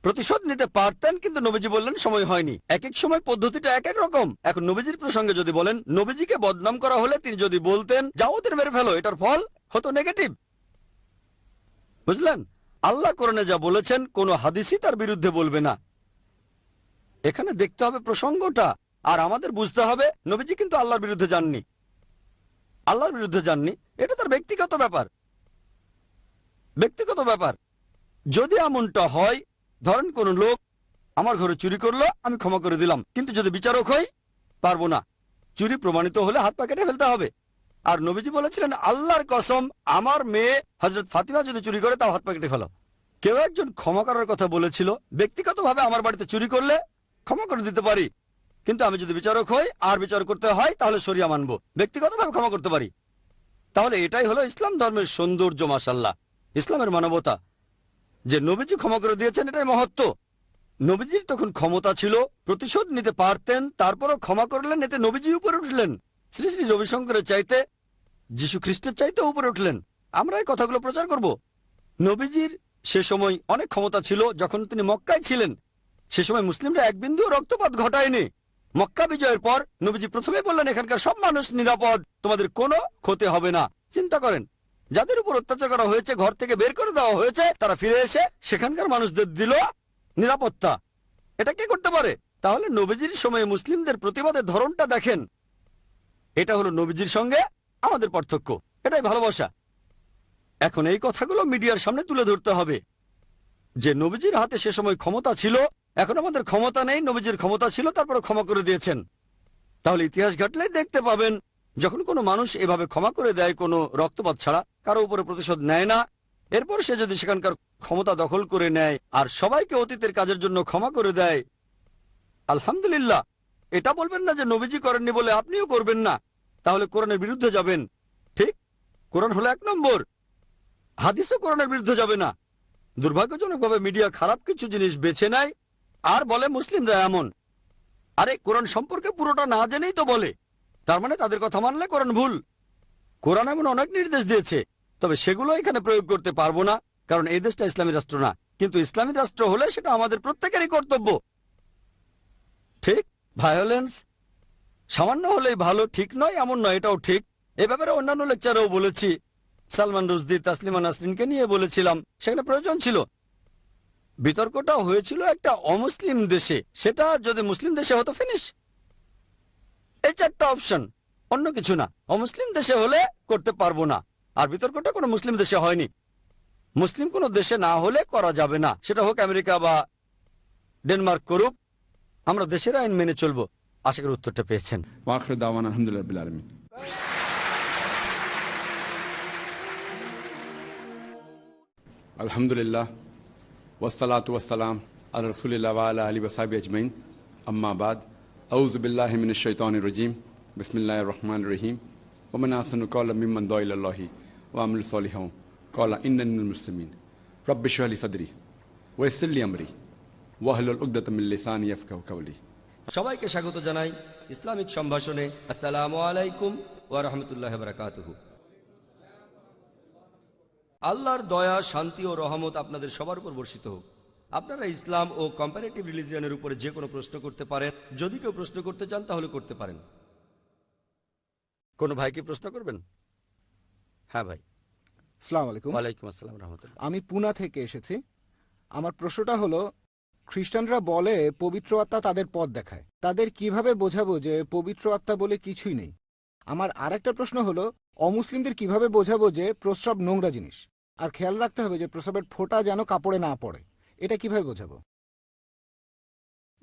প্রতিশোধ নিতে পারতেন কিন্তু নবীজি বললেন সময় হয়নি। এক এক সময় পদ্ধতিটা এক এক রকম। এখন নবীজির প্রসঙ্গে যদি বলেন, নবীজিকে বদনাম করা হলে তিনি যদি বলতেন যাও ওদের মেরে ফেলো, এটার ফল হতো নেগেটিভ, বুঝলেন? আল্লাহ কোরআনে যা বলেছেন কোনো হাদিসই তার বিরুদ্ধে বলবে না। এখানে দেখতে হবে প্রসঙ্গটা, আর আমাদের বুঝতে হবে নবীজি কিন্তু আল্লাহর বিরুদ্ধে যাননি, আল্লাহর বিরুদ্ধে যাননি, এটা তার ব্যক্তিগত ব্যাপার, ব্যক্তিগত ব্যাপার। যদি এমনটা হয়, ধরেন কোন লোক আমার ঘরে চুরি করলো, আমি ক্ষমা করে দিলাম, কিন্তু যদি বিচারক হই পারবো না, চুরি প্রমাণিত হলে হাত পা কেটে ফেলতে হবে। আর নবীজি বলেছিলেন আল্লাহর কসম আমার মেয়ে হযরত ফাতিমা যদি চুরি করে তাও হাত পা কেটে ফেলো। কেউ একজন ক্ষমা করার কথা বলেছিল, ব্যক্তিগতভাবে আমার বাড়িতে চুরি করলে ক্ষমা করে দিতে পারি, কিন্তু আমি যদি বিচারক হই আর বিচার করতে হয় তাহলে শরিয়া মানবো, ব্যক্তিগতভাবে ক্ষমা করতে পারি। তাহলে এটাই হলো ইসলাম ধর্মের সৌন্দর্য, মাশাআল্লাহ, ইসলামের মানবতা, যে নবীজি ক্ষমা করে দিয়েছেন, এটাই মহত্ব। নবীজির তখন ক্ষমতা ছিল, প্রতিশোধ নিতে পারতেন, তারপরও ক্ষমা করলেন, এতে নবীজি উপরে উঠলেন। শ্রী শ্রী রবিশঙ্করের চাইতে, যীশু খ্রিস্টের চাইতে উপরে উঠলেন। আমরা এই কথাগুলো প্রচার করব। নবীজির সে সময় অনেক ক্ষমতা ছিল, যখন তিনি মক্কায় ছিলেন সে সময় মুসলিমরা এক বিন্দু রক্তপাত ঘটায়নি। মক্কা বিজয়ের পর নবীজি প্রথমে বললেন এখানকার সব মানুষ নিরাপদ, তোমাদের কোনো ক্ষতি হবে না। চিন্তা করেন, যাদের উপর অত্যাচার করা হয়েছে, ঘর থেকে বের করে দেওয়া হয়েছে, তারা ফিরে এসে সেখানকার মানুষদের দিল নিরাপত্তা। এটা কে করতে পারে? তাহলে নবীজির সময়ে মুসলিমদের প্রতিবাদের ধরনটা দেখেন। এটা হলো নবীজির সঙ্গে আমাদের পার্থক্য, এটাই ভালোবাসা। এখন এই কথাগুলো মিডিয়ার সামনে তুলে ধরতে হবে যে নবীজির হাতে সে সময় ক্ষমতা ছিল, এখন আমাদের ক্ষমতা নেই, নবীজির ক্ষমতা ছিল, তারপরে ক্ষমা করে দিয়েছেন। তাহলে ইতিহাস ঘাটলেই দেখতে পাবেন যখন কোনো মানুষ এভাবে ক্ষমা করে দেয় কোনো রক্তপাত ছাড়া, কারো উপরে প্রতিশোধ নেয় না, এরপর সে যদি সেখানকার ক্ষমতা দখল করে নেয় আর সবাইকে অতীতের কাজের জন্য ক্ষমা করে দেয়, আলহামদুলিল্লাহ। এটা বলবেন না যে নবীজি করেননি বলে আপনিও করবেন না, তাহলে কোরআনের বিরুদ্ধে যাবেন। ঠিক, কোরআন হলো 1 নম্বর, হাদিসও কোরআনের বিরুদ্ধে যাবে না। দুর্ভাগ্যজনকভাবে মিডিয়া খারাপ কিছু জিনিস বেছে নেয় আর বলে মুসলিমরা এমন। আরে কোরআন সম্পর্কে পুরোটা না জেনেই তো বলে, তার মানে তাদের কথা মানলে কোরআন ভুল। কোরআন এমন অনেক নির্দেশ দিয়েছে, তবে সেগুলো এখানে প্রয়োগ করতে পারবো না, কারণ এই দেশটা ইসলামী রাষ্ট্র না, কিন্তু ইসলামী রাষ্ট্র হলে সেটা আমাদের প্রত্যেকেরই কর্তব্য। ঠিক, ভায়োলেন্স সামান্য হলেই ভালো ঠিক নয় এমন নয়, এটাও ঠিক। এ ব্যাপারে অন্যান্য লেকচারেও বলেছি, সালমান রুশদি, তাসলিমা নাসরিনকে নিয়ে বলেছিলাম, সেখানে প্রয়োজন ছিল। বিতর্কটা হয়েছিল একটা অমুসলিম দেশে, সেটা যদি মুসলিম দেশে হতো ফিনিশ। এই চারটা অপশন, অন্য কিছু না। অমুসলিম দেশে হলে করতে পারবো না, আর বিতর্কটা কোনো মুসলিম দেশে হয়নি। মুসলিম কোনো দেশে না হলে করা যাবে না, সেটা হোক আমেরিকা বা ডেনমার্ক করুক, আমরা দেশের আইন মেনে চলবো। আশা করি উত্তরটা পেয়েছেন। ওয়াখির দাওয়ানা আলহামদুলিল্লাহ রাব্বিল আলামিন। আলহামদুলিল্লাহ ওয়াসসালাতু ওয়াসসালাম আলা রাসূলিল্লাহ ওয়া আলা আলিহি ওয়া সাহবিহি আজমাইন, আম্মা বাদ। আউযু বিল্লাহি মিনাশ শাইতানির রাজীম, বিসমিল্লাহির রহমানির রহিম। ওয়া মান আহসানু ক্বাওলাম মিম্মান দাআ ইলাল্লাহি ওয়া আমিলা সালিহান ক্বালা ইন্নানি মিনাল মুসলিমিন। রাব্বি ইশরাহ লি সাদরি ওয়া ইয়াসসির লি আমরি ওয়াহলুল উকদাতাম মিন লিসানি ইয়াফকাহু কাওলি। সবাইকে স্বাগত জানাই ইসলামিক সম্ভাষণে। আসসালামু আলাইকুম ওয়া রাহমাতুল্লাহি ওয়া বারাকাতুহু। আল্লাহর দয়া, শান্তি ও রহমত আপনাদের সবার উপর বর্ষিত হোক। আপনারা ইসলাম ও কম্পারেটিভ রিলিজিয়নের উপরে যে কোনো প্রশ্ন করতে পারেন। যদি কেউ প্রশ্ন করতে চান তাহলে করতে পারেন। কোনো ভাই কি প্রশ্ন করবেন? হ্যাঁ ভাই। আসসালামু আলাইকুম। ওয়ালাইকুম আসসালাম রাহমাতুল্লাহ। আমি পুনা থেকে এসেছি। আমার প্রশ্নটা হলো, খ্রিস্টানরা বলে পবিত্র আত্মা তাদের পথ দেখায়, তাদের কিভাবে বোঝাবো যে পবিত্র আত্মা বলে কিছুই নেই? আমার আরেকটা প্রশ্ন হলো, অমুসলিমদের কিভাবে বোঝাবো যে প্রস্রাব নোংরা জিনিস, আর খেয়াল রাখতে হবে যে প্রস্রাবের ফোঁটা যেন কাপড়ে না পড়ে? এটা কিভাবে বোঝাবো?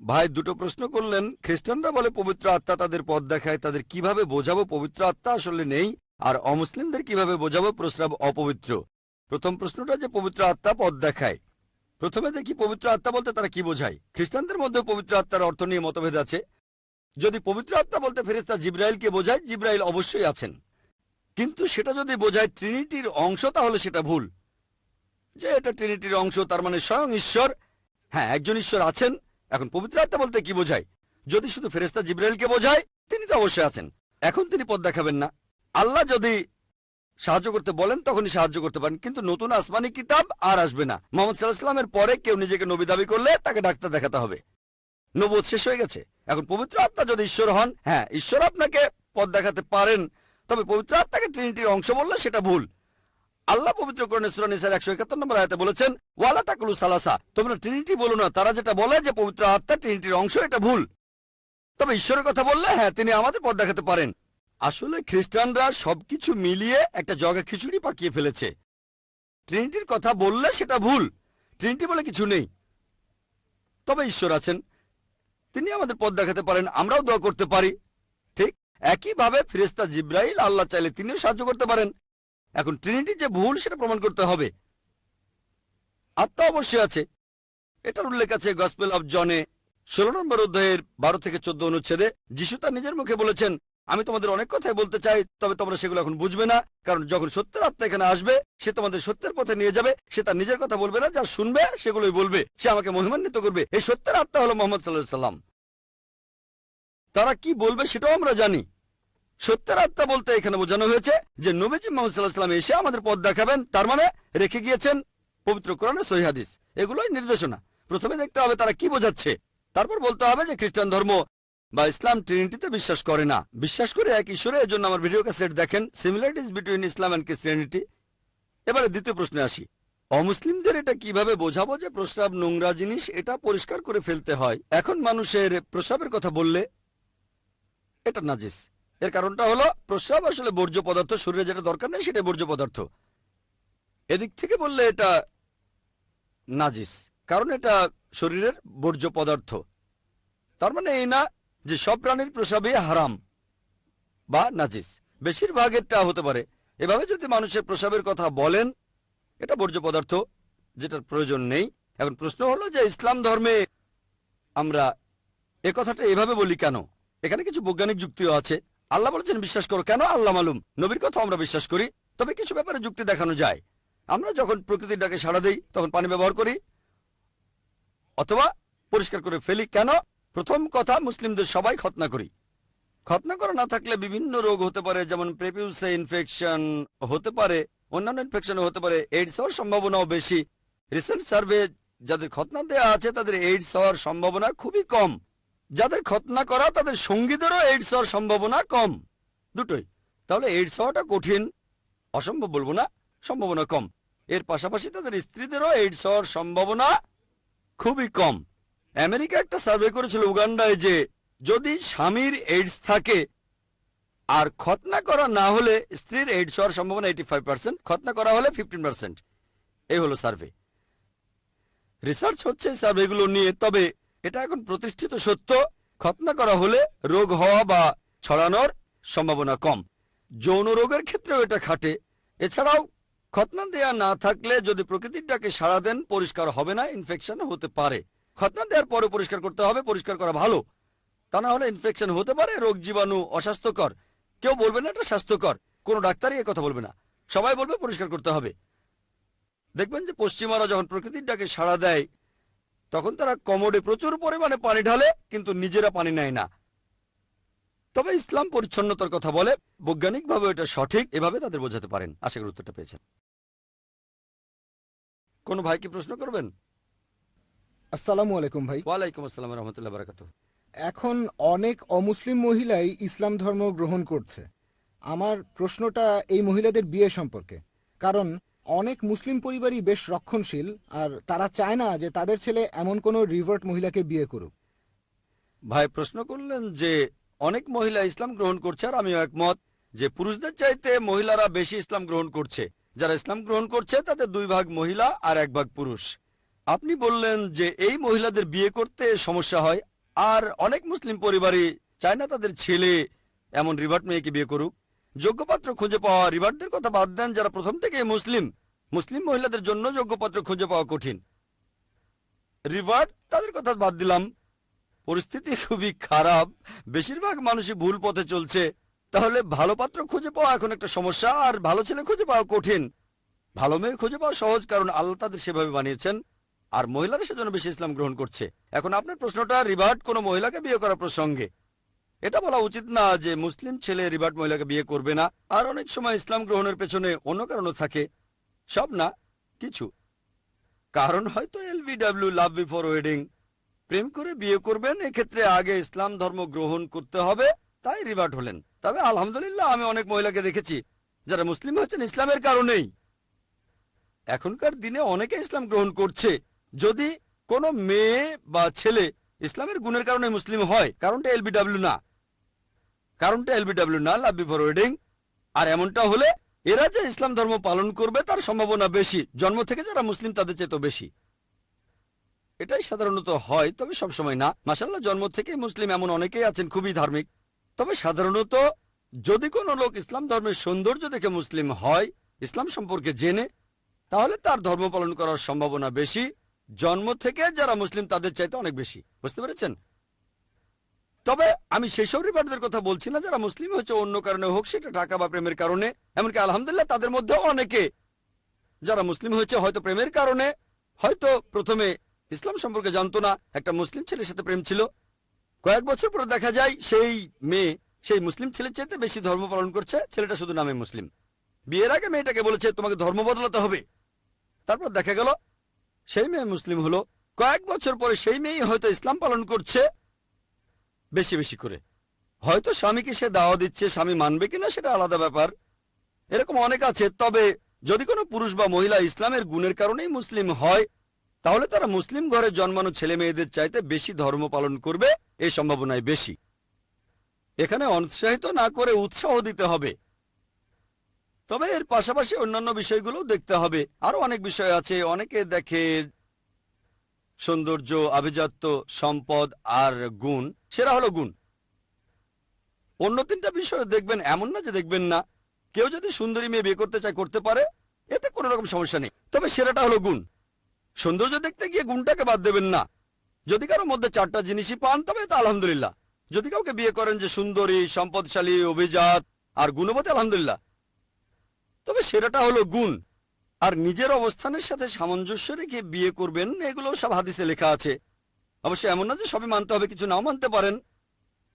ভাই দুটো প্রশ্ন করলেন। খ্রিস্টানরা বলে পবিত্র আত্মা তাদের পথ দেখায়, তাদের কিভাবে বোঝাবো পবিত্র আত্মা আসলে নেই? আর অমুসলিমদের কিভাবে বোঝাবো প্রস্রাব অপবিত্র? প্রথম প্রশ্নটা যে পবিত্র আত্মা পথ দেখায়, প্রথমে দেখি পবিত্র আত্মা বলতে তারা কি বোঝায়। খ্রিস্টানদের মধ্যে পবিত্র আত্মার অর্থ নিয়ে মতভেদ আছে। যদি পবিত্র আত্মা বলতে ফেরেশতা জিবরাইলকে বোঝায়, জিবরাইল অবশ্যই আছেন, কিন্তু সেটা যদি বোঝায় ট্রিনিটির অংশ তাহলে সেটা ভুল। যে এটা ট্রিনিটির অংশ তার মানে স্বয়ং ঈশ্বর, হ্যাঁ একজন ঈশ্বর আছেন। এখন পবিত্র আত্মা বলতে কি বোঝায়? যদি শুধু ফেরেশতা জিবরাইলকে বোঝায়, তিনি তো অবশ্যই আছেন, এখন তিনি পথ দেখাবেন না। আল্লাহ যদি সাহায্য করতে বলেন তখনই সাহায্য করতে পারেন, কিন্তু নতুন আসমানি কিতাব আর আসবে না। মুহাম্মদ সাল্লাল্লাহু আলাইহি ওয়াসাল্লামের পরে কেউ নিজেকে নবী দাবি করলে তাকে ডাক্তার দেখাতে হবে, নবুয়ত শেষ হয়ে গেছে। এখন পবিত্র আত্মা যদি ঈশ্বর হন, হ্যাঁ ঈশ্বর আপনাকে পথ দেখাতে পারেন, তবে পবিত্র আত্মাকে ট্রিনিটির অংশ বললে সেটা ভুল। আল্লাহ পবিত্র কোরআনে সূরা নিসার 171 নম্বর আয়াতে বলেছেন, ওয়ালা তাকুলু সালাসা, তোমরা ট্রিনিটি বলো না। তারা যেটা বলে যে পবিত্র আত্মা ট্রিনিটির অংশ, এটা ভুল। তবে ঈশ্বরের কথা বললে হ্যাঁ তিনি আমাদের পথ দেখাতে পারেন। আসলে খ্রিস্টানরা সবকিছু মিলিয়ে একটা জগা খিচুড়ি পাকিয়ে ফেলেছে। ট্রিনিটির কথা বললে সেটা ভুল, ট্রিনিটি বলে কিছু নেই। তবে ঈশ্বর আছেন, তিনি আমাদের পথ দেখাতে পারেন, আমরাও দোয়া করতে পারি। ঠিক একইভাবে ফেরেশতা জিবরাইল আল্লাহ চাইলে তিনিও সাহায্য করতে পারেন। এখন ট্রিনিটি যে ভুল সেটা প্রমাণ করতে হবে। আত্মা অবশ্যই আছে, এটার উল্লেখ আছে গসপেল অফ জনে 16 নম্বর অধ্যায়ের 12 থেকে 14 অনুচ্ছেদে। যিশু তার নিজের মুখে বলেছেন, আমি তোমাদের অনেক কথাই বলতে চাই, তবে তোমরা সেগুলো এখন বুঝবে না, কারণ যখন সত্যের আত্মা এখানে আসবে সে তোমাদের সত্যের পথে নিয়ে যাবে। সে তার নিজের কথা বলবে না, যা শুনবে সেগুলোই বলবে, সে আমাকে মহিমান্বিত করবে। এই সত্যের আত্মা হলো মুহাম্মদ সাল্লাল্লাহু আলাইহি সাল্লাম। তারা কি বলবে সেটাও আমরা জানি। সত্যের আত্মা বলতে এখানে বোঝানো হয়েছে যে নবীজি মুহাম্মদ সাল্লাল্লাহু আলাইহি সাল্লাম এসে আমাদের পথ দেখাবেন, তার মানে রেখে গিয়েছেন পবিত্র কোরআনে সহিহ হাদিস, এগুলোই নির্দেশনা। প্রথমে দেখতে হবে তারা কি বোঝাচ্ছে, তারপর বলতে হবে যে খ্রিস্টান ধর্ম বা ইসলাম ট্রিনিটিতে বিশ্বাস করে না, বিশ্বাস করে এক ঈশ্বরে। এর জন্য আমার ভিডিও ক্যাসেট দেখেন, similarities between Islam and Christianity. এবারে দ্বিতীয় প্রশ্নে আসি, অমুসলিমদের এটা কিভাবে বোঝাবো যে প্রস্রাব নোংরা জিনিস, এটা পরিষ্কার করে ফেলতে হয়। এখন মানুষের প্রস্রাবের কথা বললে এটা নাজিস। এর কারণটা হলো প্রস্রাব আসলে বর্জ্য পদার্থ, শরীরে যেটা দরকার নেই সেটা বর্জ্য পদার্থ। এদিক থেকে বললে এটা নাজিস, কারণ এটা শরীরের বর্জ্য পদার্থ। তার মানে এই না যে সব প্রাণীর প্রস্রাবই হারাম বা নাজিস, বেশিরভাগেরটা হতে পারে। এভাবে যদি মানুষের প্রস্রাবের কথা বলেন, এটা বর্জ্য পদার্থ যেটার প্রয়োজন নেই। এখন প্রশ্ন হলো যে ইসলাম ধর্মে আমরা এ কথাটা এভাবে বলি কেন? এখানে কিছু বৈজ্ঞানিক যুক্তিও আছে। আল্লাহ বলেছেন বিশ্বাস করো, কেন? আল্লাহ মালুম। নবীর কথা আমরা বিশ্বাস করি, তবে কিছু ব্যাপারে যুক্তি দেখানো যায়। আমরা যখন প্রকৃতির ডাকে সাড়া দেই তখন পানি ব্যবহার করি অথবা পরিষ্কার করে ফেলি। কেন? প্রথম কথা, মুসলিমদের সবাই খতনা করি। খতনা করা না থাকলে বিভিন্ন রোগ হতে পারে, যেমন প্রেপিউসে ইনফেকশন হতে পারে, অন্যান্য ইনফেকশনও হতে পারে, এইডস হওয়ার সম্ভাবনাও বেশি। রিসেন্ট সার্ভে যাদের খতনা দেওয়া আছে তাদের এইডস হওয়ার সম্ভাবনা খুবই কম। যাদের খতনা করা তাদের সঙ্গীদেরও এইডস হওয়ার সম্ভাবনা কম, দুটোই। তাহলে এইডস হওয়াটা কঠিন, অসম্ভব বলবো না, সম্ভাবনা কম। এর পাশাপাশি তাদের স্ত্রীদেরও এইডস হওয়ার সম্ভাবনা খুবই কম। আমেরিকা একটা সার্ভে করেছিল উগান্ডায় যে যদি স্বামীর এইডস থাকে আর খতনা করা না হলে স্ত্রীর এইডস হওয়ার সম্ভাবনা 85%, খতনা করা হলে 15%। এই হলো সার্ভে। রিসার্চ হচ্ছে সার্ভেগুলো নিয়ে, তবে এটা এখন প্রতিষ্ঠিত সত্য, খতনা করা হলে রোগ হওয়া বা ছড়ানোর সম্ভাবনা কম। যৌন রোগের ক্ষেত্রেও এটা খাটে। এছাড়াও খতনা দেয়া না থাকলে যদি প্রকৃতির ডাকে সাড়া দেন পরিষ্কার হবে না, ইনফেকশন হতে পারে। খতনা দেওয়ার পরে পরিষ্কার করতে হবে, পরিষ্কার করা ভালো, তা না হলে ইনফেকশন হতে পারে, রোগ জীবাণু, অস্বাস্থ্যকর। কেউ বলবে না এটা স্বাস্থ্যকর, কোনো ডাক্তারই কথা বলবে না, সবাই বলবে পরিষ্কার করতে হবে। দেখবেন যে পশ্চিমারা যখন প্রকৃতির ডাকে সাড়া দেয় তখন তারা কমোডে প্রচুর পরিমাণে পানি ঢালে কিন্তু নিজেরা পানি নেয় না। তবে ইসলাম পরিচ্ছন্নতার কথা বলে, বৈজ্ঞানিকভাবে এটা সঠিক, এভাবে তাদের বোঝাতে পারেন। আশা করি উত্তরটা পেয়েছেন। কোন ভাই কি প্রশ্ন করবেন? আসসালামু আলাইকুম ভাই। ওয়ালাইকুম আসসালাম রহমতুল্লাহ বারাকাতুহ। এখন অনেক অমুসলিম মহিলাই ইসলাম ধর্ম গ্রহণ করছে। আমার প্রশ্নটা এই মহিলাদের বিয়ে সম্পর্কে, কারণ অনেক মুসলিম পরিবারই বেশ রক্ষণশীল আর তারা চায় না যে তাদের ছেলে এমন কোনো রিভার্ট মহিলাকে বিয়ে করুক। ভাই প্রশ্ন করলেন যে অনেক মহিলা ইসলাম গ্রহণ করছে, আর আমিও একমত যে পুরুষদের চাইতে মহিলারা বেশি ইসলাম গ্রহণ করছে। যারা ইসলাম গ্রহণ করছে তাতে 2 ভাগ মহিলা আর 1 ভাগ পুরুষ। আপনি বললেন যে এই মহিলাদের বিয়ে করতে সমস্যা হয়, আর অনেক মুসলিম পরিবারই চায় না তাদের ছেলে এমন রিভার্ট মেয়েকে বিয়ে করুক। যোগ্যপাত্র খুঁজে পাওয়া, রিভার্টদের কথা বাদ দেন, যারা প্রথম থেকে মুসলিম মহিলাদের জন্য যোগ্যপাত্র খুঁজে পাওয়া কঠিন। রিভার্ট তাদের কথা বাদ দিলাম, পরিস্থিতি খুবই খারাপ, বেশিরভাগ মানুষই ভুল পথে চলছে। তাহলে ভালো পাত্র খুঁজে পাওয়া এখন একটা সমস্যা, আর ভালো ছেলে খুঁজে পাওয়া কঠিন। ভালো মেয়ে খুঁজে পাওয়া সহজ, কারণ আল্লাহ তাদের সেভাবে বানিয়েছেন, আর মহিলারা সেজন্য বেশি ইসলাম গ্রহণ করছে। এখন আপনার প্রশ্নটা রিভার্ট কোনো মহিলাকে বিয়ে করার প্রসঙ্গে। এটা বলা উচিত না যে মুসলিম ছেলে রিভার্ট মহিলাকে বিয়ে করবে না। আর অনেক সময় ইসলাম গ্রহণের পেছনে অন্য কারণও থাকে, সব না, কিছু কারণ। হয়তো LBW, লাভ বিফোর ওয়েডিং, প্রেম করে বিয়ে করবেন, এক্ষেত্রে আগে ইসলাম ধর্ম গ্রহণ করতে হবে, তাই রিভার্ট হলেন। তবে আলহামদুলিল্লাহ আমি অনেক মহিলাকে দেখেছি যারা মুসলিম হচ্ছেন ইসলামের কারণেই। এখনকার দিনে অনেকে ইসলাম গ্রহণ করছে। যদি কোনো মেয়ে বা ছেলে ইসলামের গুণের কারণে মুসলিম হয়, কারণটা LBW না, লাভ বিফোর ওয়েডিং। আর এমনটা হলে এরা যে ইসলাম ধর্ম পালন করবে তার সম্ভাবনা বেশি, জন্ম থেকে যারা মুসলিম তাদের চেয়ে তো বেশি। এটাই সাধারণত হয়, তবে সবসময় না। মাশাআল্লাহ জন্ম থেকে মুসলিম এমন অনেকেই আছেন খুবই ধার্মিক। তবে সাধারণত যদি কোনো লোক ইসলাম ধর্মের সৌন্দর্য দেখে মুসলিম হয়, ইসলাম সম্পর্কে জেনে, তাহলে তার ধর্ম পালন করার সম্ভাবনা বেশি, জন্ম থেকে যারা মুসলিম তাদের চাইতে অনেক বেশি। বুঝতে পেরেছেন? তবে আমি সেই সব রিভার্টদের কথা বলছি না যারা মুসলিম হচ্ছে অন্য কারণে হোক, সেটা টাকা বা প্রেমের কারণে। এমনকি আলহামদুলিল্লাহ তাদের মধ্যে অনেকে যারা মুসলিম হয়েছে হয়তো প্রেমের কারণে, হয়তো প্রথমে ইসলাম সম্পর্কে জানতো না, একটা মুসলিম ছেলের সাথে প্রেম ছিল, কয়েক বছর পরে দেখা যায় সেই মেয়ে সেই মুসলিম ছেলের চাইতে বেশি ধর্ম পালন করছে, ছেলেটা শুধু নামে মুসলিম। বিয়ের আগে মেয়েটাকে বলেছে তোমাকে ধর্ম বদলাতে হবে, তারপর দেখা গেল সেই মেয়ে মুসলিম হলো, কয়েক বছর পরে সেই মেয়ে হয়তো ইসলাম পালন করছে বেশি বেশি করে। হয়তো স্বামীকে সে দাওয়া দিচ্ছে, স্বামী মানবে কিনা সেটা আলাদা ব্যাপার, এরকম অনেক আছে। তবে যদি কোনো পুরুষ বা মহিলা ইসলামের গুণের কারণেই মুসলিম হয়, তাহলে তারা মুসলিম ঘরে জন্মানো ছেলে মেয়েদের চাইতে বেশি ধর্ম পালন করবে, এই সম্ভাবনাই বেশি। এখানে অনুৎসাহিত না করে উৎসাহ দিতে হবে। তবে এর পাশাপাশি অন্যান্য বিষয়গুলো দেখতে হবে। আরো অনেক বিষয় আছে। অনেকে দেখে সৌন্দর্য, আভিজাত্য, সম্পদ আর গুণ, সেরা হলো গুণ। অন্য 3টা বিষয় দেখবেন, এমন না যে দেখবেন না। কেউ যদি সুন্দরী মেয়ে বিয়ে করতে চায় করতে পারে, এতে কোনো রকম সমস্যা নেই। তবে সেরাটা হলো গুণ। সৌন্দর্য দেখতে গিয়ে গুণটাকে বাদ দেবেন না। যদি কারোর মধ্যে 4টা জিনিসই পান তবে তা আলহামদুলিল্লাহ। যদি কাউকে বিয়ে করেন যে সুন্দরী, সম্পদশালী, অভিজাত আর গুণবতী, আলহামদুলিল্লাহ। তবে সেরাটা হলো গুণ। আর নিজের অবস্থানের সাথে সামঞ্জস্য রেখে বিয়ে করবেন, এগুলো সব হাদিসে লেখা আছে। অবশ্যই এমন না যে সবই মানতে হবে, কিছু নাও মানতে পারেন।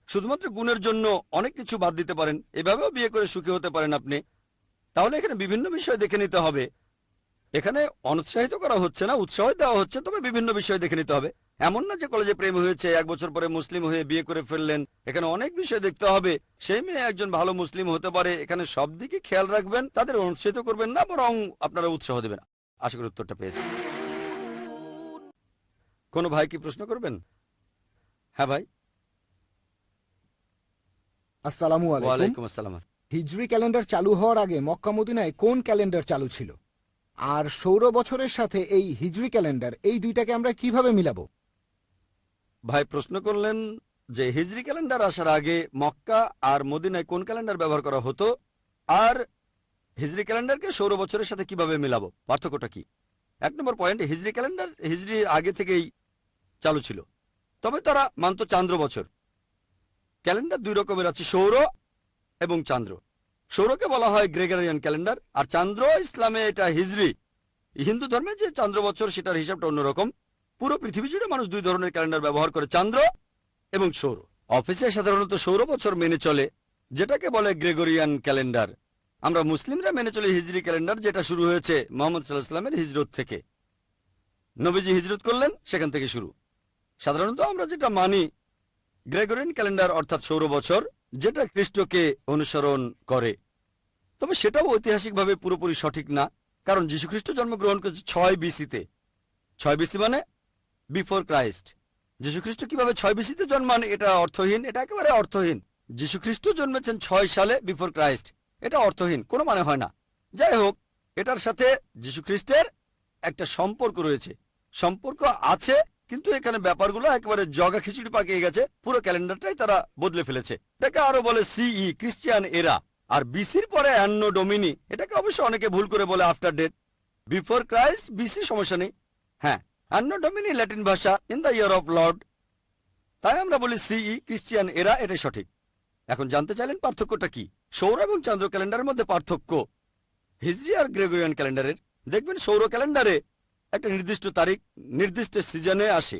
শুধুমাত্র গুণের জন্য অনেক কিছু বাদ দিতে পারেন, এভাবেও বিয়ে করে সুখী হতে পারেন আপনি। তাহলে এখানে বিভিন্ন বিষয় দেখে নিতে হবে। এখানে অনুৎসাহিত করা হচ্ছে না, উৎসাহ দেওয়া হচ্ছে, তবে বিভিন্ন বিষয় দেখে নিতে হবে। এমন না যে কলেজে প্রেম হয়েছে, 1 বছর পরে মুসলিম হয়ে বিয়ে করে ফেললেন। এখানে অনেক বিষয় দেখতে হবে। সেই মেয়ে একজন ভালো মুসলিম হতে পারে। এখানে সব দিকে খেয়াল রাখবেন, তাদের অনুৎসাহিত করবেন না, বরং আপনারা উৎসাহ দেবেন। আশা করি উত্তরটা পেয়েছেন। কোনো ভাই কি প্রশ্ন করবেন? হ্যাঁ ভাই। আসসালামু আলাইকুম। ওয়ালাইকুম আসসালাম। হিজরি ক্যালেন্ডার চালু হওয়ার আগে মক্কা মদিনায় কোন ক্যালেন্ডার চালু ছিল, আর সৌর বছরের সাথে এই হিজরি ক্যালেন্ডার, এই দুইটাকে আমরা কিভাবে মিলাবো? ভাই প্রশ্ন করলেন যে হিজরি ক্যালেন্ডার আসার আগে মক্কা আর মদিনায় কোন ক্যালেন্ডার ব্যবহার করা হতো, আর হিজরি ক্যালেন্ডারকে সৌর বছরের সাথে কিভাবে মিলাবো, পার্থক্যটা কি? 1 নম্বর পয়েন্ট, হিজরি ক্যালেন্ডার হিজরির আগে থেকেই চালু ছিল, তবে তারা মানত চান্দ্র বছর। ক্যালেন্ডার 2 রকমের আছে, সৌর এবং চান্দ্র। সৌরকে বলা হয় গ্রেগরিয়ান ক্যালেন্ডার, আর চান্দ্র ইসলামে এটা হিজরি। হিন্দু ধর্মে যে চান্দ্র বছর সেটার হিসাবটা অন্যরকম। পুরো পৃথিবী জুড়ে মানুষ 2 ধরনের ক্যালেন্ডার ব্যবহার করে, চান্দ্র এবং সৌর। অফিসে সাধারণত সৌর বছর মেনে চলে, যেটাকে বলে গ্রেগরিয়ান ক্যালেন্ডার। আমরা মুসলিমরা মেনে চলি হিজরি ক্যালেন্ডার, যেটা শুরু হয়েছে মুহাম্মদ সাল্লাল্লাহু আলাইহি ওয়াসাল্লামের হিজরত থেকে। নবীজি হিজরত করলেন, সেখান থেকে শুরু। সাধারণত আমরা যেটা মানি গ্রেগরিয়ান ক্যালেন্ডার, অর্থাৎ সৌর বছর, যেটা খ্রিস্টকে অনুসরণ করে। তবে সেটাও ঐতিহাসিকভাবে পুরোপুরি সঠিক না, কারণ যীশুখ্রিস্ট জন্মগ্রহণ করেছে 6 বিসিতে। 6 বিসি মানে বিফোর ক্রাইস্ট। যীশুখ্রিস্ট কিভাবে 6 বিসিতে জন্মান এটা অর্থহীন, এটা একেবারে অর্থহীন। যীশুখ্রিস্ট জন্মেছেন 6 সালে বিফোর ক্রাইস্ট, এটা অর্থহীন, কোনো মানে হয় না। যাই হোক, এটার সাথে যীশুখ্রিস্টের একটা সম্পর্ক রয়েছে, সম্পর্ক আছে, কিন্তু এখানে ব্যাপারগুলো একেবারে জগা খিচুড়ি পাকিয়ে গেছে। পুরো ক্যালেন্ডারটাই তারা বদলে ফেলেছে। এটাকে আরো বলে সিই, ক্রিশ্চিয়ান এরা। আর বিসির পরে অ্যান্নো ডোমিনি, এটাকে অবশ্য অনেকে ভুল করে বলে after death. Before Christ BC সমস্যা নেই। হ্যাঁ, অ্যান্নো ডোমিনি ল্যাটিন ভাষা, in the year of Lord. তাই আমরা বলি সিই, ক্রিশ্চিয়ান এরা, এটাই সঠিক। এখন জানতে চাইলেন পার্থক্যটা কি? সৌর এবং চান্দ্র ক্যালেন্ডারের মধ্যে পার্থক্য হিজরি আর গ্রেগরিয়ান ক্যালেন্ডারের। দেখবেন সৌর ক্যালেন্ডারে একটা নির্দিষ্ট তারিখ নির্দিষ্ট সিজনে আসে।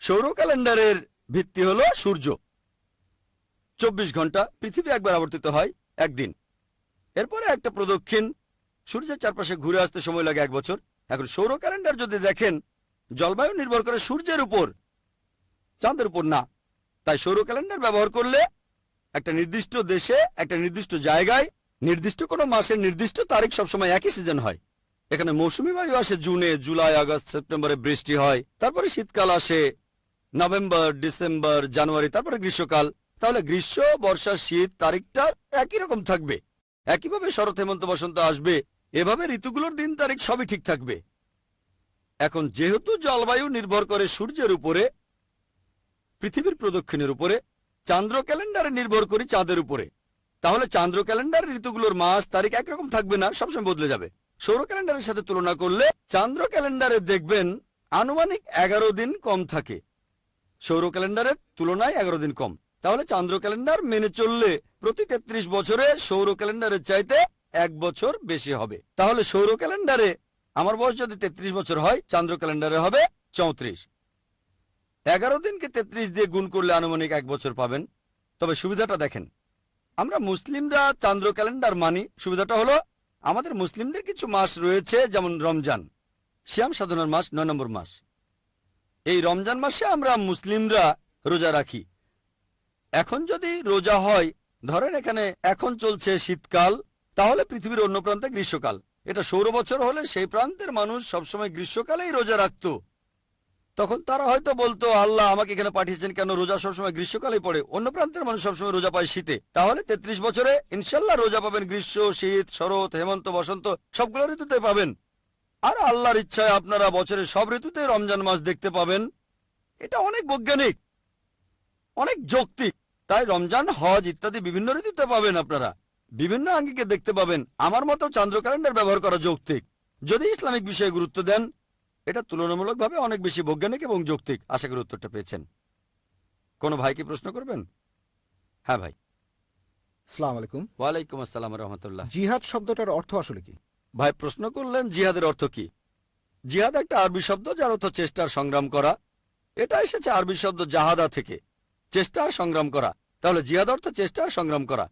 সৌর ক্যালেন্ডারের ভিত্তি হলো সূর্য। 24 ঘন্টা, পৃথিবী একবার আবর্তিত হয় একদিন, এরপরে একটা প্রদক্ষিণ, সূর্যের চারপাশে ঘুরে আসতে সময় লাগে 1 বছর। এখন সৌর ক্যালেন্ডার যদি দেখেন, জলবায়ু নির্ভর করে সূর্যের উপর, চাঁদের উপর না। তাই সৌর ক্যালেন্ডার ব্যবহার করলে একটা নির্দিষ্ট দেশে, একটা নির্দিষ্ট জায়গায়, নির্দিষ্ট কোনো মাসের নির্দিষ্ট তারিখ সবসময় একই সিজন হয়। এখানে মৌসুমী বায়ু আসে জুনে, জুলাই, আগস্ট, সেপ্টেম্বরে বৃষ্টি হয়, তারপরে শীতকাল আসে নভেম্বর, ডিসেম্বর, জানুয়ারি, তারপরে গ্রীষ্মকাল। তাহলে গ্রীষ্ম, বর্ষা, শীত তারিখটা একই রকম থাকবে। একইভাবে শরৎ, হেমন্ত, বসন্ত আসবে। এভাবে ঋতুগুলোর দিন তারিখ সবই ঠিক থাকবে। এখন যেহেতু জলবায়ু নির্ভর করে সূর্যের উপরে, পৃথিবীর প্রদক্ষিণের উপরে, চান্দ্র ক্যালেন্ডারে নির্ভর করি চাঁদের উপরে, তাহলে চান্দ্র ক্যালেন্ডারের ঋতুগুলোর মাস তারিখ একরকম থাকবে না, সবসময় বদলে যাবে। সৌর ক্যালেন্ডারের সাথে তুলনা করলে চান্দ্র ক্যালেন্ডারে দেখবেন আনুমানিক 11 দিন কম থাকে, সৌর ক্যালেন্ডারের তুলনায় 11 দিন কম। তাহলে চান্দ্র ক্যালেন্ডার মেনে চললে প্রতি 33 বছরে সৌর ক্যালেন্ডারের চাইতে 1 বছর বেশি হবে। তাহলে সৌর ক্যালেন্ডারে আমার বয়স যদি 33 বছর হয়, চান্দ্র ক্যালেন্ডারে হবে 34। 11 দিনকে 33 দিয়ে গুণ করলে আনুমানিক 1 বছর পাবেন। তবে সুবিধাটা দেখেন, আমরা মুসলিমরা চান্দ্র ক্যালেন্ডার মানি। সুবিধাটা হলো আমাদের মুসলিমদের কিছু মাস রয়েছে, যেমন রমজান, সিয়াম সাধনার মাস, 9 নম্বর মাস। এই রমজান মাসে আমরা মুসলিমরা রোজা রাখি। এখন যদি রোজা হয়, ধরেন এখানে এখন চলছে শীতকাল, তাহলে পৃথিবীর অন্য প্রান্তে গ্রীষ্মকাল। এটা সৌর বছর হলে সেই প্রান্তের মানুষ সবসময় গ্রীষ্মকালেই রোজা রাখত। তখন তারা হয়তো বলতো, আল্লাহ আমাকে এখানে পাঠিয়েছেন কেন, রোজা সবসময় গ্রীষ্মকালেই পড়ে, অন্য প্রান্তের মানুষ সবসময় রোজা পায় শীতে। তাহলে 33 বছরে ইনশাল্লাহ রোজা পাবেন গ্রীষ্ম, শীত, শরৎ, হেমন্ত, বসন্ত, সবগুলো ঋতুতে পাবেন। আর আল্লাহর ইচ্ছায় আপনারা বছরের সব ঋতুতে রমজান মাস দেখতে পাবেন। এটা অনেক বৈজ্ঞানিক, অনেক যৌক্তিক। তাই রমজান, হজ ইত্যাদি বিভিন্ন ঋতুতে পাবেন, আপনারা বিভিন্ন আঙ্গিকে দেখতে পাবেন। আমার মতো চান্দ্র ক্যালেন্ডার ব্যবহার করা যৌক্তিক। যদি ইসলামিক বিষয়ে গুরুত্ব দেন, এটা তুলনামূলকভাবে অনেক বেশি বৈজ্ঞানিক এবং যৌক্তিক। আশা করি উত্তরটা পেয়েছেন। কোনো ভাই কি প্রশ্ন করবেন? হ্যাঁ ভাই। আসসালামু আলাইকুম। ওয়ালাইকুম আসসালাম রহমতুল্লাহ। জিহাদ শব্দটার অর্থ আসলে কি? ভাই প্রশ্ন করলেন জিহাদের অর্থ কি। জিহাদ একটা আরবি শব্দ, যার অর্থ চেষ্টার সংগ্রাম করা। এটা এসেছে আরবি শব্দ জাহাদা থেকে, চেষ্টা আর সংগ্রাম করা। তাহলে জিহাদ অর্থ চেষ্টা আর সংগ্রাম করা।